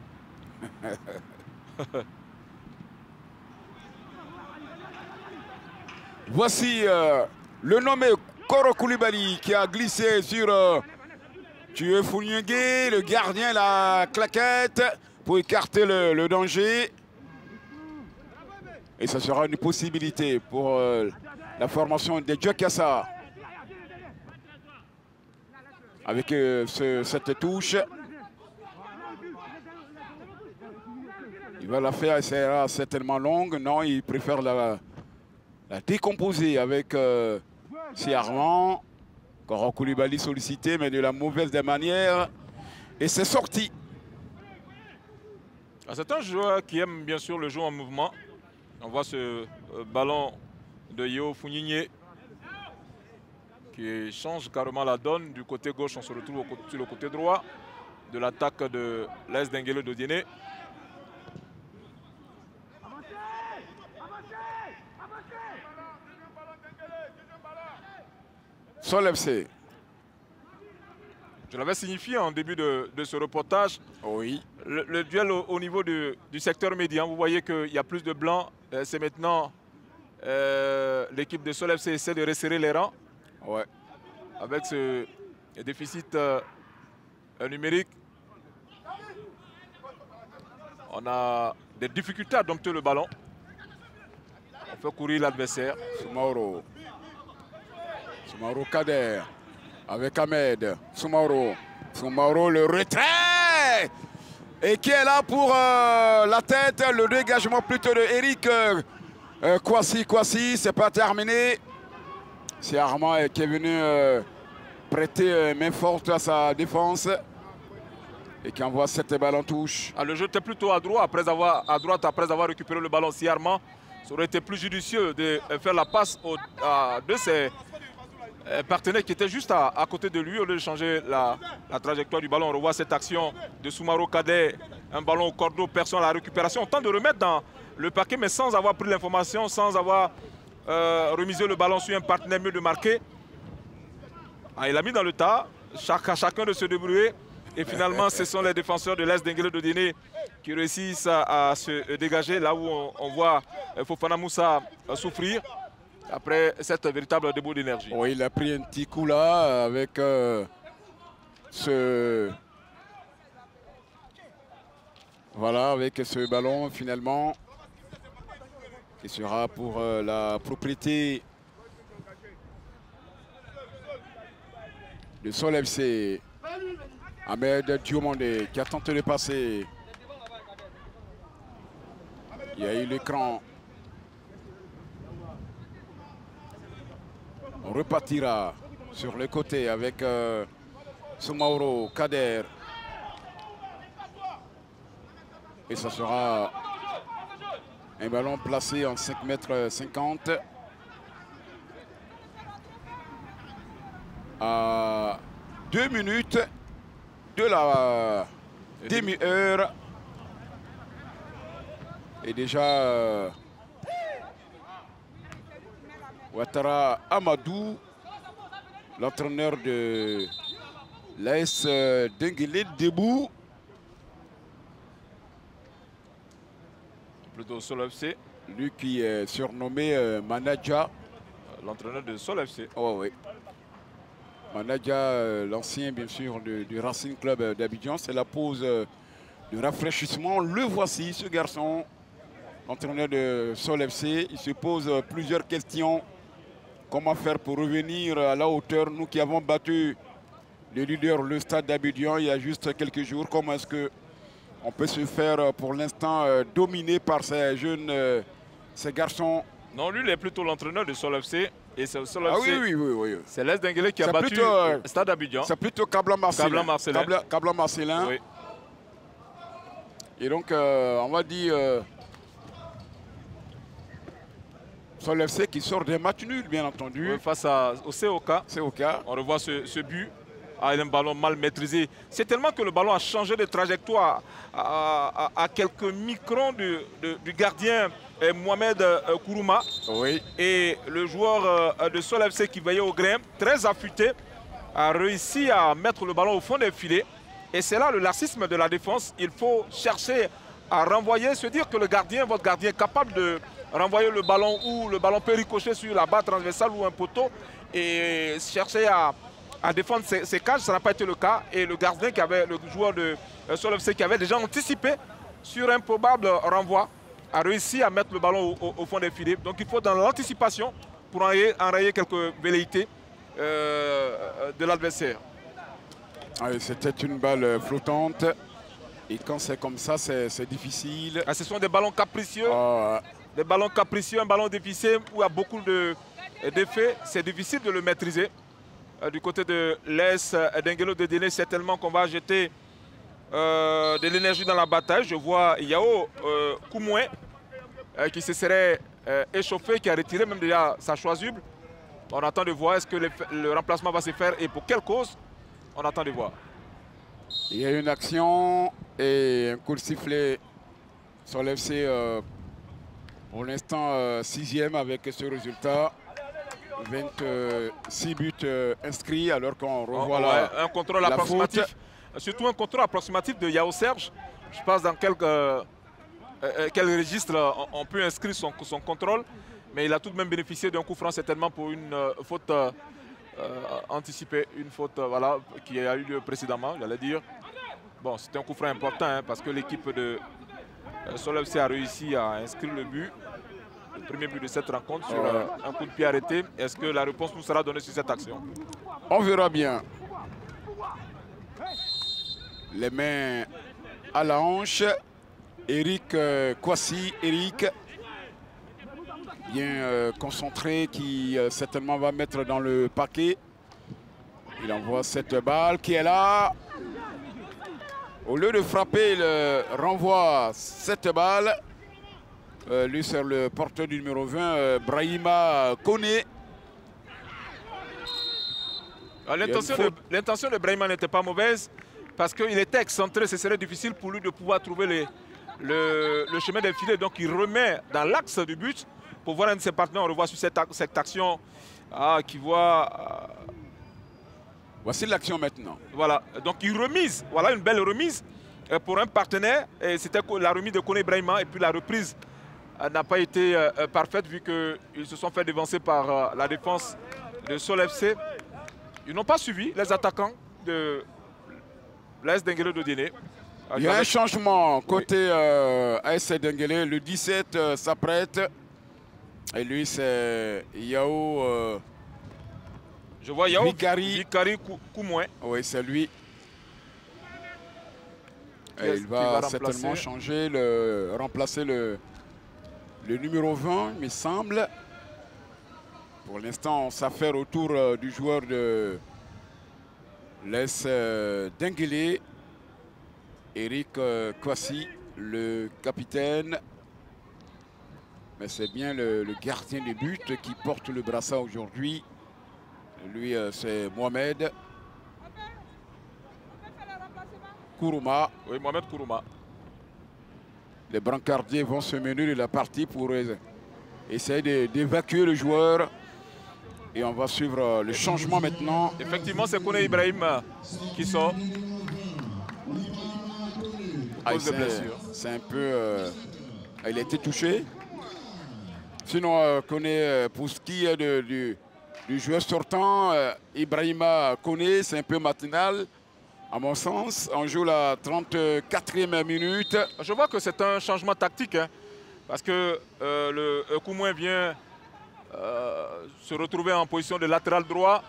Speaker 3: Voici le nommé Goro Koulibaly qui a glissé sur Tué Founyengue, le gardien, la claquette pour écarter le danger. Et ce sera une possibilité pour la formation des Djakassa. Avec cette touche. Il va la faire, elle sera certainement longue. Non, il préfère la décomposer avec Armand. Goro Koulibaly sollicité, mais de la mauvaise des manières. Et c'est sorti.
Speaker 4: C'est un joueur qui aime bien sûr le jeu en mouvement. On voit ce ballon de Yeo Founyengue qui change carrément la donne. Du côté gauche, on se retrouve sur le côté droit de l'attaque de l'AS Denguele Dodiene.
Speaker 3: Sol FC.
Speaker 4: Je l'avais signifié en début de ce reportage.
Speaker 3: Oui.
Speaker 4: Le duel au niveau du secteur médian, vous voyez qu'il y a plus de blancs. C'est maintenant l'équipe de Sol FC essaie de resserrer les rangs.
Speaker 3: Ouais.
Speaker 4: Avec ce déficit numérique. On a des difficultés à dompter le ballon. On fait courir l'adversaire.
Speaker 3: Soumaoro. Soumaoro Kader. Avec Ahmed. Soumaoro. Soumaoro, le retrait. Et qui est là pour la tête. Le dégagement plutôt de Eric Kouassi. C'est pas terminé. C'est Armand qui est venu prêter main forte à sa défense. Et qui envoie cette balle en touche.
Speaker 4: Ah, le jeu était plutôt à droite après avoir récupéré le ballon. Si Armand, ça aurait été plus judicieux de faire la passe de ses partenaire qui était juste à côté de lui. Au lieu de changer la trajectoire du ballon, on revoit cette action de Soumaoro Kader. Un ballon au cordeau, personne à la récupération. On tente de remettre dans le paquet, mais sans avoir pris l'information, sans avoir remisé le ballon sur un partenaire mieux de marquer. Ah, il a mis dans le tas, chacun de se débrouiller. Et finalement, ce sont les défenseurs de l'AS Denguele Dodiene qui réussissent à se dégager. Là où on voit Fofana Moussa souffrir. Après cette véritable début d'énergie.
Speaker 3: Oui, il a pris un petit coup là avec Voilà, avec ce ballon finalement qui sera pour la propriété de Sol FC. Ahmed Diomandé qui a tenté de passer. Il y a eu l'écran. On repartira sur le côté avec Soumaoro Kader. Et ça sera un ballon placé en 5,50 m. À 2 minutes de la demi-heure. Et déjà Ouattara Amadou, l'entraîneur de l'AS Denguele, debout.
Speaker 4: Plutôt Sol FC.
Speaker 3: Lui qui est surnommé Manadja.
Speaker 4: L'entraîneur de Sol FC.
Speaker 3: Oh oui. Manadja, l'ancien bien sûr du Racing Club d'Abidjan. C'est la pause de rafraîchissement. Le voici, ce garçon, l'entraîneur de Sol FC. Il se pose plusieurs questions. Comment faire pour revenir à la hauteur, nous qui avons battu le leader, le Stade d'Abidjan, il y a juste quelques jours. Comment est-ce qu'on peut se faire pour l'instant dominer par ces jeunes, ces garçons
Speaker 4: Non, lui, il est plutôt l'entraîneur de Sol FC. Et c'est Sol
Speaker 3: Ah
Speaker 4: FC.
Speaker 3: oui.
Speaker 4: C'est l'Est Denguélé qui a
Speaker 3: C'est
Speaker 4: battu
Speaker 3: plutôt,
Speaker 4: Stade Abidjan.
Speaker 3: C'est plutôt Cablan Marcelin. Cablan Marcelin.
Speaker 4: Oui.
Speaker 3: Et donc, on va dire Sol FC qui sort des matchs nuls, bien entendu.
Speaker 4: Oui, face au COK. On revoit ce but. Ah, il a un ballon mal maîtrisé. C'est tellement que le ballon a changé de trajectoire à quelques microns du gardien Mohamed Kourouma.
Speaker 3: Oui.
Speaker 4: Et le joueur de Sol FC qui veillait au grain, très affûté, a réussi à mettre le ballon au fond des filets. Et c'est là le laxisme de la défense. Il faut chercher à renvoyer, se dire que le gardien, votre gardien est capable de renvoyer le ballon ou le ballon peut ricocher sur la barre transversale ou un poteau et chercher à défendre ses cages. Ça n'a pas été le cas. Et le gardien, le joueur de Sol FC qui avait déjà anticipé sur un probable renvoi, a réussi à mettre le ballon au fond des filets. Donc il faut dans l'anticipation pour enrayer quelques velléités de l'adversaire.
Speaker 3: C'était une balle flottante. Et quand c'est comme ça, c'est difficile.
Speaker 4: Ce sont des ballons capricieux. Des ballons capricieux, un ballon dévissé où il y a beaucoup d'effets. C'est difficile de le maîtriser. Du côté de l'Est Denguelo de Déné, c'est tellement qu'on va jeter de l'énergie dans la bataille. Je vois Yao Koumoué qui se serait échauffé, qui a retiré même déjà sa chasuble. On attend de voir est-ce que le remplacement va se faire et pour quelle cause. On attend de voir.
Speaker 3: Il y a une action et un coup de sifflet sur l'FC. Pour l'instant, 6e avec ce résultat. 26 buts inscrits alors qu'on revoit
Speaker 4: un contrôle approximatif. Surtout un contrôle approximatif de Yao Serge. Je pense dans quel registre on peut inscrire son contrôle. Mais il a tout de même bénéficié d'un coup franc certainement pour une faute anticipée. Une faute voilà, qui a eu lieu précédemment, j'allais dire. Bon, c'est un coup franc important hein, parce que l'équipe de Sol FC a réussi à inscrire le but. Le premier but de cette rencontre sur un coup de pied arrêté. Est-ce que la réponse nous sera donnée sur cette action?
Speaker 3: On verra bien. Les mains à la hanche. Eric Kwasi, Eric, bien concentré, qui certainement va mettre dans le paquet. Il envoie cette balle qui est là. Au lieu de frapper, il renvoie cette balle. Lui, c'est le porteur du numéro 20, Brahima Koné.
Speaker 4: L'intention de Brahima n'était pas mauvaise parce qu'il était excentré. Ce serait difficile pour lui de pouvoir trouver le chemin des filets. Donc, il remet dans l'axe du but pour voir un de ses partenaires. On revoit sur cette action qui voit...
Speaker 3: Voici l'action maintenant.
Speaker 4: Voilà, donc il remise. Voilà une belle remise pour un partenaire. C'était la remise de Koné Brahima et puis la reprise n'a pas été parfaite vu qu'ils se sont fait dévancer par la défense de Sol FC. Ils n'ont pas suivi les attaquants de l'AS Denguélé de Déné.
Speaker 3: Il y a un changement côté AS Denguélé. Le 17 s'apprête. Et lui, c'est Yao...
Speaker 4: je vois Yao
Speaker 3: Vikari
Speaker 4: Koumoué.
Speaker 3: Oui, c'est lui. Et il va certainement remplacer le numéro 20, il me semble. Pour l'instant, on s'affaire autour du joueur de l'AS Denguélé, Eric Kwasi, le capitaine. Mais c'est bien le gardien de but qui porte le brassard aujourd'hui. Lui, c'est Mohamed Kourouma.
Speaker 4: Oui, Mohamed Kourouma.
Speaker 3: Les brancardiers vont se mener de la partie pour essayer d'évacuer le joueur. Et on va suivre le changement maintenant.
Speaker 4: Effectivement, c'est Koné Ibrahim qui sort.
Speaker 3: C'est un peu... il a été touché. Sinon, Koné, pour ce qui est du joueur sortant, Ibrahima Koné, c'est un peu matinal. À mon sens, on joue la 34e minute.
Speaker 4: Je vois que c'est un changement tactique. Hein, parce que le Koumoué vient se retrouver en position de latéral droit.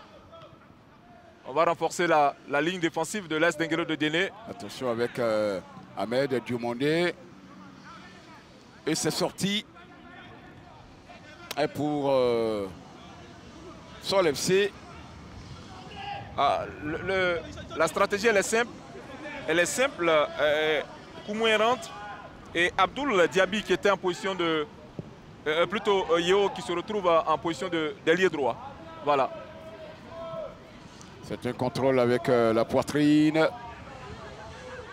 Speaker 4: On va renforcer la ligne défensive de l'AS Denguélé de Déné.
Speaker 3: Attention avec Ahmed Diomandé. Et c'est sorti. Et pour Sol FC,
Speaker 4: la stratégie, elle est simple. Elle est simple. Koumoué rentre. Et Abdoul Diaby qui était en position de... plutôt Yeo qui se retrouve en position d'ailier droit. Voilà.
Speaker 3: C'est un contrôle avec la poitrine.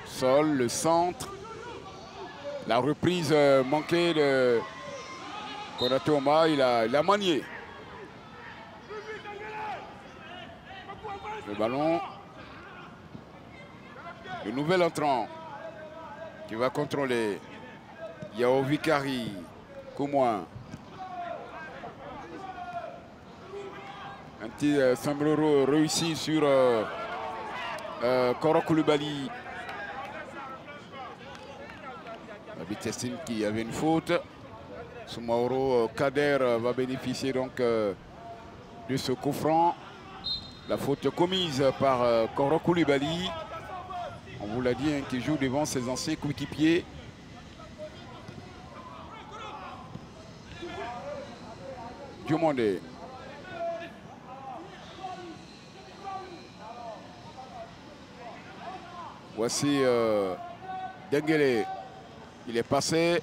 Speaker 3: Sol, le centre. La reprise manquée de Konaté Oumar, il a manié. Le ballon. Le nouvel entrant qui va contrôler. Yao Vikari, Koumouin. Un petit sombrero réussi sur Koro Koulibaly. Vitessine qui avait une faute. Soumaoro Kader va bénéficier donc de ce coup franc. La faute commise par Koro Koulibaly. On vous l'a dit, hein, qui joue devant ses anciens coéquipiers. Diomandé. Voici Denguele. Il est passé.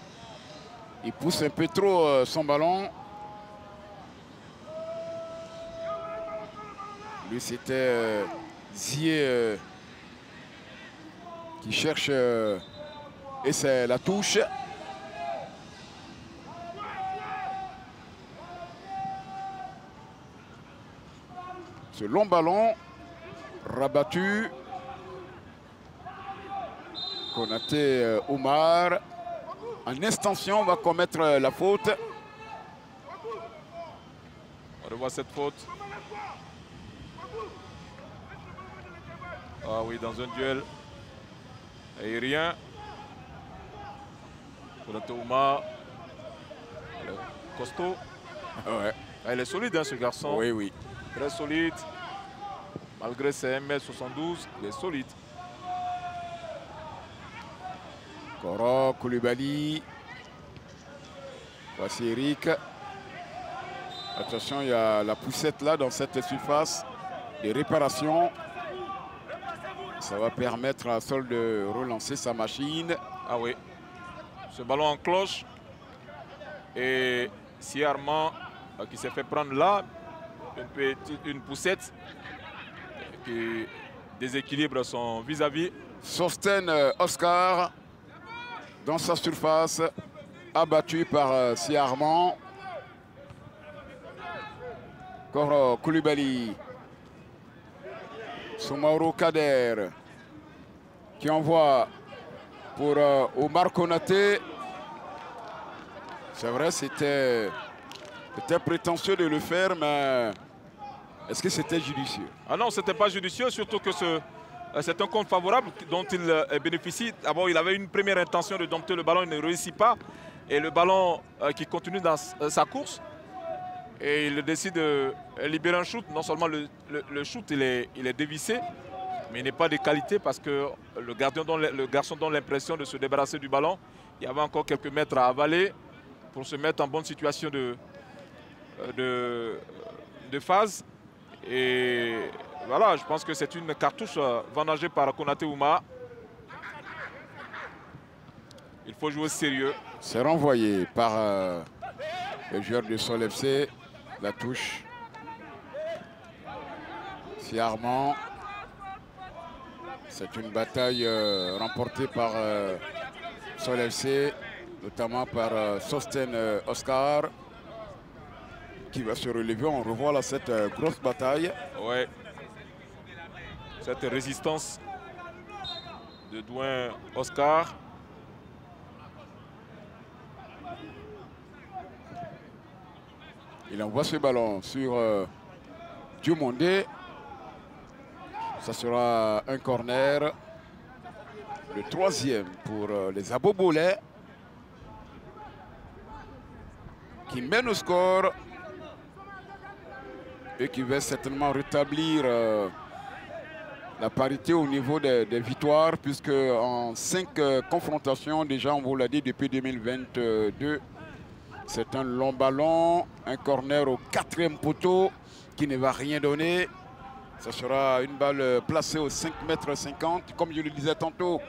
Speaker 3: Il pousse un peu trop son ballon. Lui, c'était Zié qui cherche et c'est la touche. Ce long ballon rabattu. Konaté Oumar. En extension, va commettre la faute.
Speaker 4: On revoit cette faute. Ah oui, dans un duel aérien. Konaté Oumar. Costaud.
Speaker 3: Ouais.
Speaker 4: Ah, il est solide, hein, ce garçon.
Speaker 3: Oui, oui.
Speaker 4: Très solide. Malgré ses 1m72, il est solide.
Speaker 3: Koro Koulibaly. Voici Eric. Attention, il y a la poussette là dans cette surface de réparation. Ça va permettre à Sol de relancer sa machine.
Speaker 4: Ah oui. Ce ballon en cloche. Et si Armand qui s'est fait prendre là, une poussette qui déséquilibre son vis-à-vis.
Speaker 3: Sosten Oscar dans sa surface, abattu par Siarman. Koro Koulibaly. Soumaoro Kader qui envoie pour Oumar Konaté. C'est vrai, c'était prétentieux de le faire, mais est-ce que c'était judicieux?
Speaker 4: Ah non, c'était pas judicieux, surtout que c'est un compte favorable dont il bénéficie. D'abord, il avait une première intention de dompter le ballon, il ne réussit pas. Et le ballon qui continue dans sa course. Et il décide de libérer un shoot. Non seulement le shoot, il est dévissé, mais il n'est pas de qualité parce que le garçon donne l'impression de se débarrasser du ballon. Il y avait encore quelques mètres à avaler pour se mettre en bonne situation de phase. Et voilà, je pense que c'est une cartouche vendangée par Konaté Oumar. Il faut jouer sérieux.
Speaker 3: C'est renvoyé par le joueur de Sol FC. La touche. Siarman. C'est une bataille remportée par Sol FC, notamment par Sosten Oscar, qui va se relever. On revoit là cette grosse bataille.
Speaker 4: Ouais. Cette résistance de Douin Oscar.
Speaker 3: Il envoie ce ballon sur Diomandé. Ça sera un corner. Le troisième pour les Abobolais, qui mène au score et qui va certainement rétablir la parité au niveau des victoires, puisque en 5 confrontations, déjà on vous l'a dit depuis 2022, C'est un long ballon, un corner au 4e poteau qui ne va rien donner. Ce sera une balle placée au 5,50 m. Comme je le disais tantôt,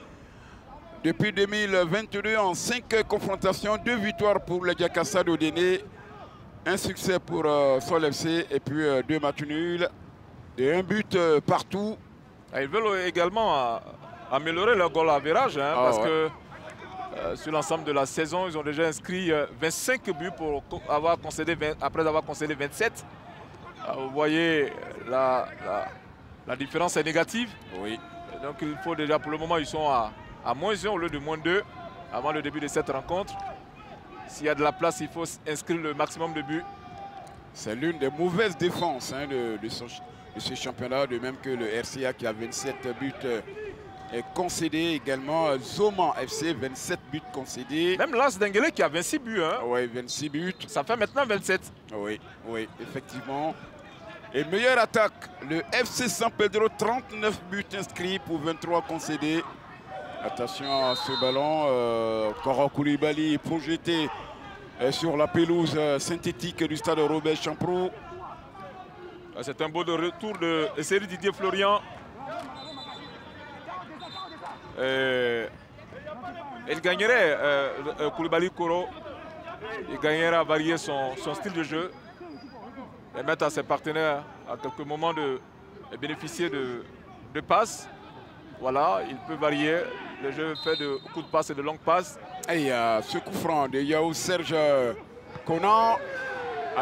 Speaker 3: depuis 2022, en 5 confrontations, 2 victoires pour les Diakassa d'Odéné, un succès pour Sol FC et puis 2 matchs nuls et 1 but partout.
Speaker 4: Ils veulent également améliorer leur goal average, hein, parce que sur l'ensemble de la saison, ils ont déjà inscrit 25 buts pour avoir concédé après avoir concédé 27. Vous voyez, la différence est négative.
Speaker 3: Oui.
Speaker 4: Donc il faut déjà, pour le moment, ils sont à -1 au lieu de -2 avant le début de cette rencontre. S'il y a de la place, il faut inscrire le maximum de buts.
Speaker 3: C'est l'une des mauvaises défenses de ce championnat, de même que le RCA qui a 27 buts concédés également. Zoman FC, 27 buts concédés.
Speaker 4: Même Las Denguele qui a 26 buts. Hein.
Speaker 3: Oui, 26 buts.
Speaker 4: Ça fait maintenant 27.
Speaker 3: Oui, oui, effectivement. Et meilleure attaque, le FC San Pedro, 39 buts inscrits pour 23 concédés. Attention à ce ballon, Koro Koulibaly projeté sur la pelouse synthétique du stade Robert Champrou.
Speaker 4: C'est un beau retour de série Didier Florian. Il gagnerait, Koulibaly Koro, il gagnerait à varier son style de jeu. Permettre à ses partenaires à quelques moments de bénéficier de passes. Voilà, il peut varier. Le jeu fait de coups de passe et de longues passes.
Speaker 3: Et ce coup franc de Yao Serge Conan,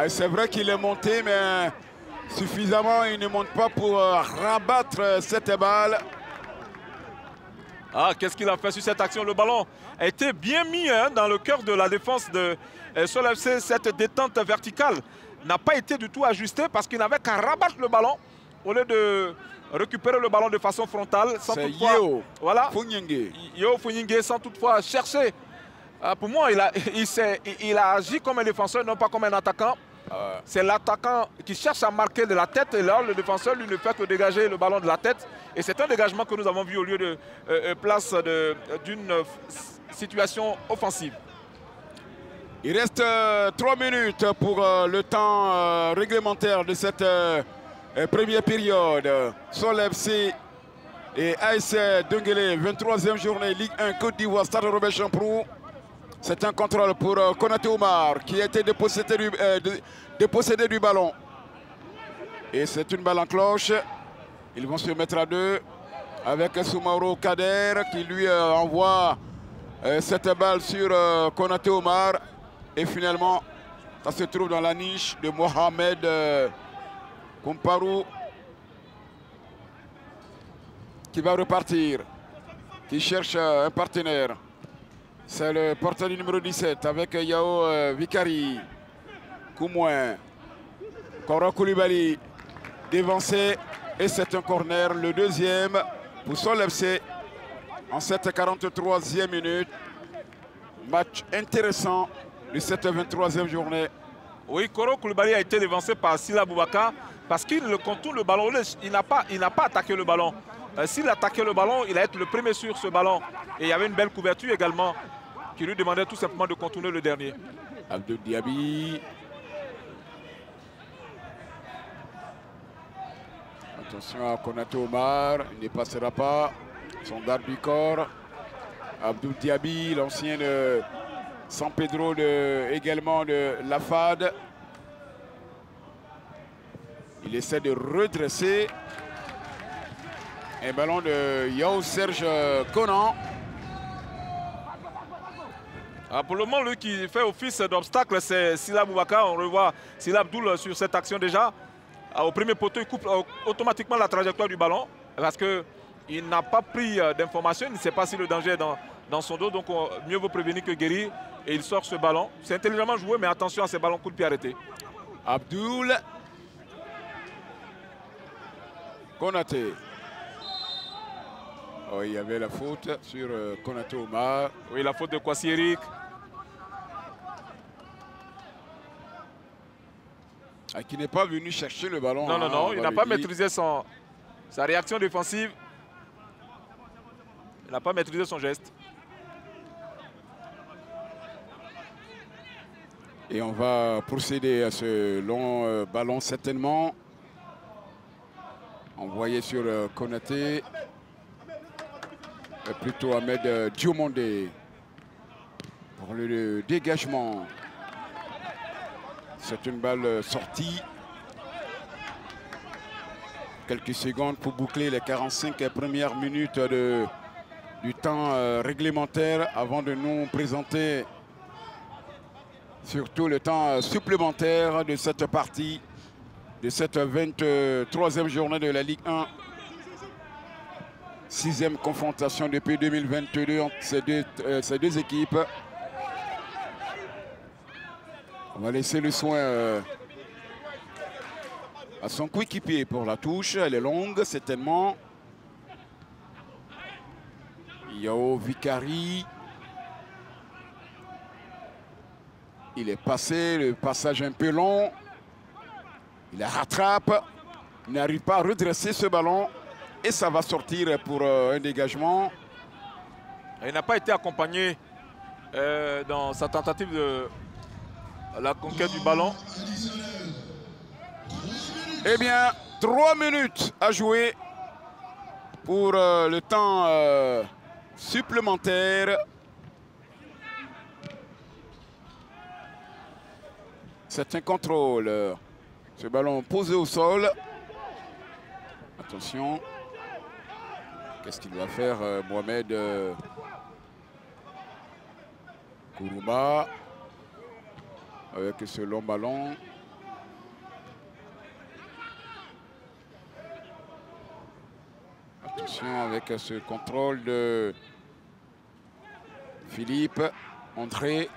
Speaker 3: c'est vrai qu'il est monté, mais suffisamment, il ne monte pas pour rabattre cette balle.
Speaker 4: Ah, qu'est-ce qu'il a fait sur cette action? Le ballon a été bien mis dans le cœur de la défense de Sol FC. Cette détente verticale n'a pas été du tout ajustée parce qu'il n'avait qu'à rabattre le ballon au lieu de récupérer le ballon de façon frontale. Sans toutefois,
Speaker 3: Yeo
Speaker 4: voilà,
Speaker 3: Founyingue.
Speaker 4: Yeo Founyingue, sans toutefois chercher. Pour moi, il a agi comme un défenseur, non pas comme un attaquant. C'est l'attaquant qui cherche à marquer de la tête et là, le défenseur, lui, ne fait que dégager le ballon de la tête. Et c'est un dégagement que nous avons vu au lieu de place d'une situation offensive.
Speaker 3: Il reste 3 minutes pour le temps réglementaire de cette première période. Sol FC et AS Denguele, 23e journée, Ligue 1 Côte d'Ivoire, Stade Robert Champrou. C'est un contrôle pour Konaté Omar qui a été dépossédé du ballon. Et c'est une balle en cloche. Ils vont se mettre à 2 avec Soumaoro Kader qui lui envoie cette balle sur Konaté Omar. Et finalement, ça se trouve dans la niche de Mohamed Koumparou qui va repartir, qui cherche un partenaire. C'est le porteur du numéro 17 avec Yao Vikari, Koumouin, Koro Koulibaly, dévancé. Et c'est un corner, le deuxième pour Sol FC en cette 43e minute. Match intéressant de cette 23e journée.
Speaker 4: Oui, Koro Koulibaly a été dévancé par Sila Boubacar parce qu'il contourne le ballon. Il n'a pas attaqué le ballon. S'il attaquait le ballon, il allait être le premier sur ce ballon. Et il y avait une belle couverture également qui lui demandait tout simplement de contourner le dernier.
Speaker 3: Abdou Diaby. Attention à Konaté Omar, il ne passera pas. Son garde du corps. Abdou Diaby, l'ancien de San Pedro, également de la FAD. Il essaie de redresser. Un ballon de Yao Serge Conan.
Speaker 4: Pour le moment, lui qui fait office d'obstacle, c'est Sila Boubacar. On revoit Sila Abdoul sur cette action déjà. Au premier poteau, il coupe automatiquement la trajectoire du ballon parce qu'il n'a pas pris d'informations. Il ne sait pas si le danger est dans son dos. Donc mieux vaut prévenir que guérir. Et il sort ce ballon. C'est intelligemment joué, mais attention à ces ballons coup de pied arrêtés.
Speaker 3: Abdoul Konaté. Oh, il y avait la faute sur Konaté Omar.
Speaker 4: Oui, la faute de Kwasi Eric.
Speaker 3: Qui n'est pas venu chercher le ballon.
Speaker 4: Non, non, non, il n'a pas maîtrisé sa réaction défensive. Il n'a pas maîtrisé son geste.
Speaker 3: Et on va procéder à ce long ballon certainement. Envoyé sur Konaté. Plutôt Ahmed Diomandé pour le dégagement. C'est une balle sortie. Quelques secondes pour boucler les 45 premières minutes du temps réglementaire avant de nous présenter surtout le temps supplémentaire de cette partie, de cette 23e journée de la Ligue 1. 6e confrontation depuis 2022 entre ces deux équipes. On va laisser le soin à son coéquipier pour la touche. Elle est longue, certainement. Yao Vicari. Il est passé, le passage un peu long. Il la rattrape. Il n'arrive pas à redresser ce ballon. Et ça va sortir pour un dégagement.
Speaker 4: Il n'a pas été accompagné dans sa tentative de la conquête du ballon.
Speaker 3: Eh bien, 3 minutes à jouer pour le temps supplémentaire. C'est un contrôle. Ce ballon posé au sol. Attention. Qu'est-ce qu'il va faire, Mohamed Kourouma, avec ce long ballon. Attention avec ce contrôle de Philippe. Entrée.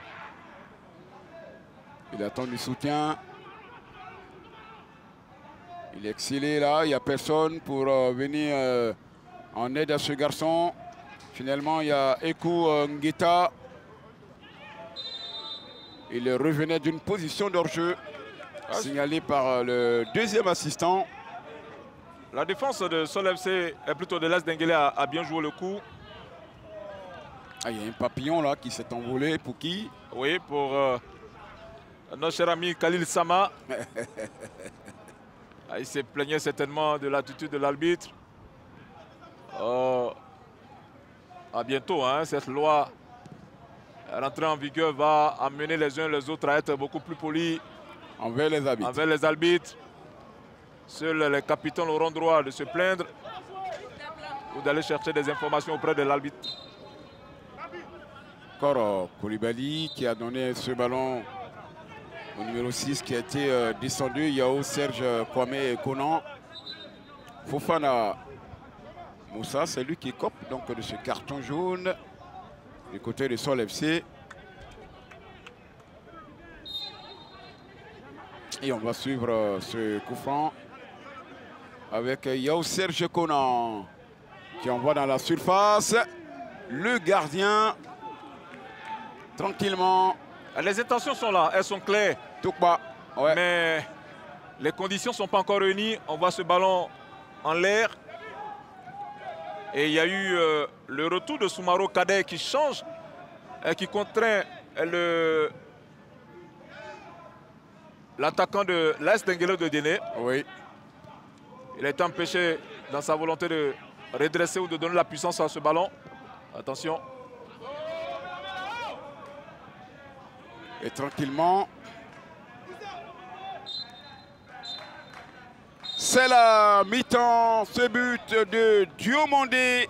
Speaker 3: Il attend du soutien. Il est exilé là, il n'y a personne pour venir en aide à ce garçon. Finalement, il y a Ekou Ngueta. Il revenait d'une position d'hors-jeu, signalée par le deuxième assistant.
Speaker 4: La défense de Sol FC, plutôt de l'As Denguélé, a bien joué le coup.
Speaker 3: Ah, il y a un papillon là qui s'est envolé. Pour qui?
Speaker 4: Oui, pour notre cher ami Khalil Sama. Il s'est plaigné certainement de l'attitude de l'arbitre. À bientôt, hein, cette loi rentrée en vigueur va amener les uns les autres à être beaucoup plus polis
Speaker 3: envers les arbitres.
Speaker 4: Seuls les capitaines auront droit de se plaindre ou d'aller chercher des informations auprès de l'arbitre.
Speaker 3: Encore Koulibaly qui a donné ce ballon au numéro 6 qui a été descendu. Yao Serge Kwame Konan. Fofana Moussa, c'est lui qui cope donc de ce carton jaune du côté de Sol FC. Et on va suivre ce coup franc avec Yao Serge Konan qui envoie dans la surface. Le gardien, tranquillement.
Speaker 4: Les intentions sont là, elles sont claires.
Speaker 3: Toukba, ouais.
Speaker 4: Mais les conditions ne sont pas encore réunies. On voit ce ballon en l'air. Et il y a eu le retour de Soumaro Kadé qui change, qui contraint l'attaquant de l'AS Denguélé de Déné.
Speaker 3: Oui.
Speaker 4: Il a été empêché dans sa volonté de redresser ou de donner la puissance à ce ballon. Attention.
Speaker 3: Et tranquillement. C'est la mi-temps, ce but de Diomandé.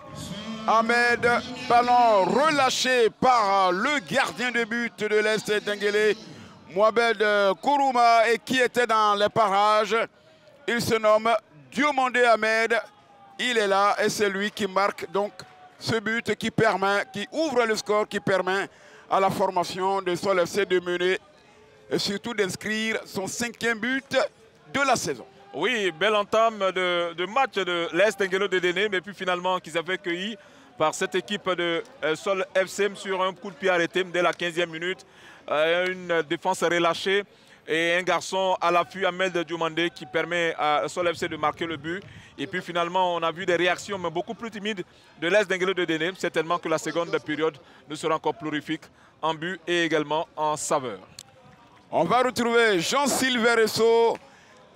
Speaker 3: Ahmed, ballon relâché par le gardien de but de l'AS Denguélé, Mohamed Kourouma, et qui était dans les parages. Il se nomme Diomandé Ahmed. Il est là et c'est lui qui marque donc ce but qui ouvre le score, qui permet à la formation de Sol FC de mener et surtout d'inscrire son 5e but de la saison.
Speaker 4: Oui, belle entame de match de l'AS Denguélé de Déné, mais puis finalement qui s'est fait cueillir par cette équipe de Sol FC sur un coup de pied arrêté dès la 15e minute. Une défense relâchée et un garçon à l'affût, Ahmed Diomandé, qui permet à Sol FC de marquer le but. Et puis finalement, on a vu des réactions mais beaucoup plus timides de l'AS Denguélé de Déné. Certainement que la seconde période ne sera encore prolifique en but et également en saveur.
Speaker 3: On va retrouver Jean-Sylvain Esso.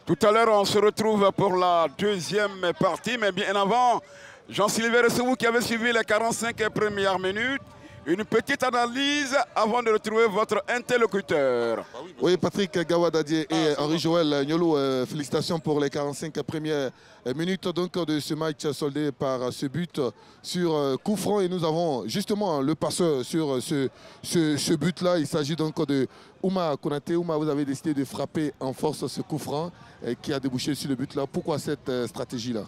Speaker 3: Tout à l'heure, on se retrouve pour la deuxième partie. Mais bien avant, Jean-Sylvain Esso, vous qui avez suivi les 45 premières minutes, une petite analyse avant de retrouver votre interlocuteur.
Speaker 2: Oui, Patrick Gawadadier et Henri-Joël Niolo, félicitations pour les 45 premières minutes donc, de ce match soldé par ce but sur coup franc. Et nous avons justement le passeur sur ce but-là. Il s'agit donc de Ouma Konaté. Ouma, vous avez décidé de frapper en force ce coup franc qui a débouché sur le but-là. Pourquoi cette stratégie-là?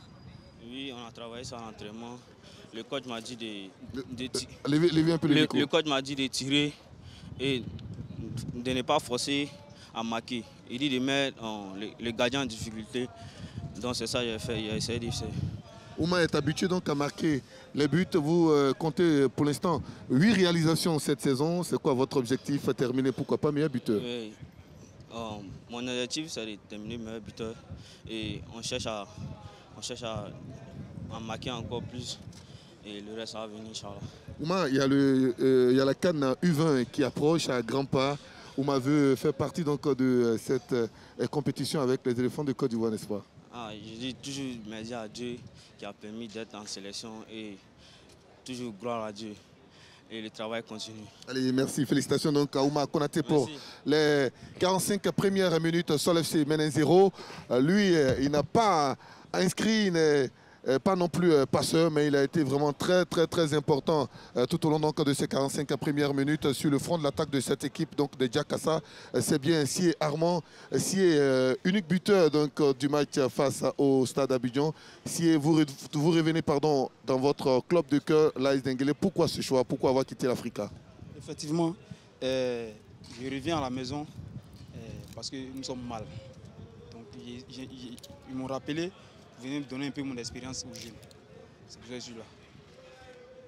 Speaker 7: Oui, on a travaillé ça en entraînement. Le coach m'a dit
Speaker 2: Levez un peu le micro.
Speaker 7: Le coach m'a dit de tirer et de ne pas forcer à marquer. Il dit de mettre le gardien en difficulté. Donc c'est ça que j'ai fait, j'ai essayé de faire.
Speaker 2: Ouma est habitué donc à marquer les buts. Vous comptez pour l'instant 8 réalisations cette saison. C'est quoi votre objectif? Terminer pourquoi pas meilleur buteur?
Speaker 7: Oui. Mon objectif c'est de terminer meilleur buteur. Et on cherche à marquer encore plus. Et le reste va venir, Inch'Allah.
Speaker 2: Ouma, il y a la CAN U20 qui approche à grands pas. Ouma veut faire partie donc de cette compétition avec les éléphants de Côte d'Ivoire, n'est-ce pas?
Speaker 7: Je dis toujours merci à Dieu qui a permis d'être en sélection et toujours gloire à Dieu. Et le travail continue.
Speaker 2: Allez, merci. Félicitations donc à Ouma Konaté pour les 45 premières minutes. Sol FC mène 1-0. Lui, il n'a pas inscrit, pas non plus passeur, mais il a été vraiment très important tout au long donc, de ces 45 premières minutes sur le front de l'attaque de cette équipe donc, de Diakassa. C'est bien Sié Armand, Sié unique buteur donc, du match face au Stade Abidjan. Sié, vous revenez dans votre club de cœur, l'AS Denguélé. Pourquoi ce choix? Pourquoi avoir quitté l'Africa?
Speaker 8: Effectivement, je reviens à la maison parce que nous sommes mal. Donc ils m'ont rappelé. Venez me donner un peu mon expérience aux jeunes. C'est pour ça que je suis là.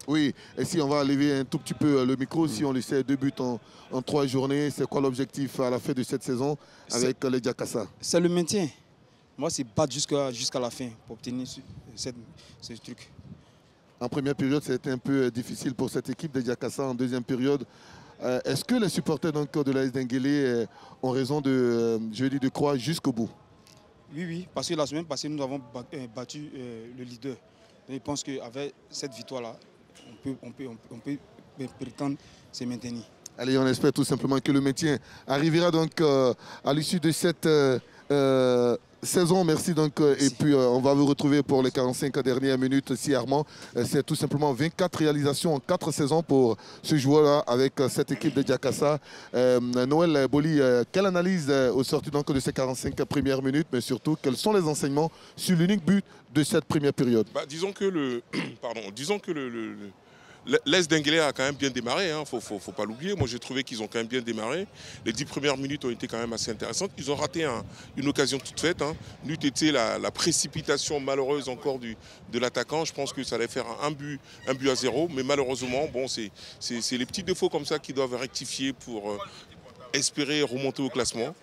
Speaker 2: Oui, et si on va lever un tout petit peu le micro, si on lui sait 2 buts en 3 journées, c'est quoi l'objectif à la fin de cette saison avec les Diakassa?
Speaker 8: C'est le maintien. Moi, c'est battre jusqu'à la fin pour obtenir ce truc.
Speaker 2: En première période, c'était un peu difficile pour cette équipe de Diakassa. En deuxième période, est-ce que les supporters donc, de l'AS Denguélé ont raison de croire jusqu'au bout?
Speaker 8: Oui, parce que la semaine passée, nous avons battu le leader. Et je pense qu'avec cette victoire-là, on peut prétendre se maintenir.
Speaker 2: Allez, on espère tout simplement que le maintien arrivera donc à l'issue de cette saison. Merci donc. Et puis on va vous retrouver pour les 45 dernières minutes si Armand. C'est tout simplement 24 réalisations en 4 saisons pour ce joueur-là avec cette équipe de Diakassa. Noël Boli, quelle analyse au sorti donc de ces 45 premières minutes, mais surtout quels sont les enseignements sur l'unique but de cette première période?
Speaker 1: Disons que l'AS Denguélé a quand même bien démarré, hein. Faut pas l'oublier. Moi j'ai trouvé qu'ils ont quand même bien démarré. Les 10 premières minutes ont été quand même assez intéressantes. Ils ont raté une occasion toute faite. Hein. N'eût été la précipitation malheureuse encore de l'attaquant. Je pense que ça allait faire un but à 0. Mais malheureusement, bon, c'est les petits défauts comme ça qui doivent rectifier pour espérer remonter au classement.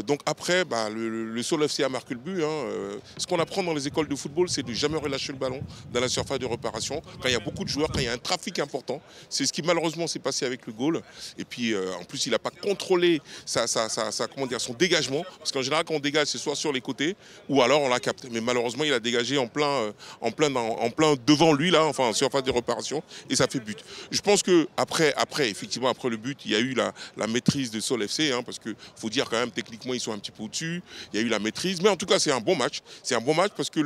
Speaker 1: Donc après, le Sol FC a marqué le but. Hein. Ce qu'on apprend dans les écoles de football, c'est de ne jamais relâcher le ballon dans la surface de réparation. Quand il y a beaucoup de joueurs, quand il y a un trafic important, c'est ce qui malheureusement s'est passé avec le goal. Et puis en plus, il n'a pas contrôlé son dégagement. Parce qu'en général, quand on dégage, c'est soit sur les côtés ou alors on la capte. Mais malheureusement, il a dégagé en plein devant lui, là, enfin en surface de réparation, et ça fait but. Je pense que après le but, il y a eu la maîtrise de Sol FC, hein, parce qu'il faut dire quand même techniquement ils sont un petit peu au-dessus, il y a eu la maîtrise, mais en tout cas c'est un bon match, parce que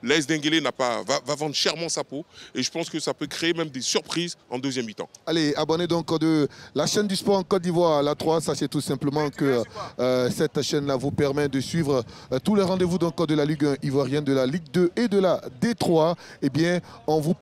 Speaker 1: l'AS Denguélé va vendre chèrement sa peau et je pense que ça peut créer même des surprises en deuxième mi-temps.
Speaker 2: Allez, abonnez donc de la chaîne du sport en Côte d'Ivoire, la 3, sachez tout simplement que cette chaîne-là vous permet de suivre tous les rendez-vous donc de la Ligue 1 ivoirienne, de la Ligue 2 et de la D3. Eh bien, on vous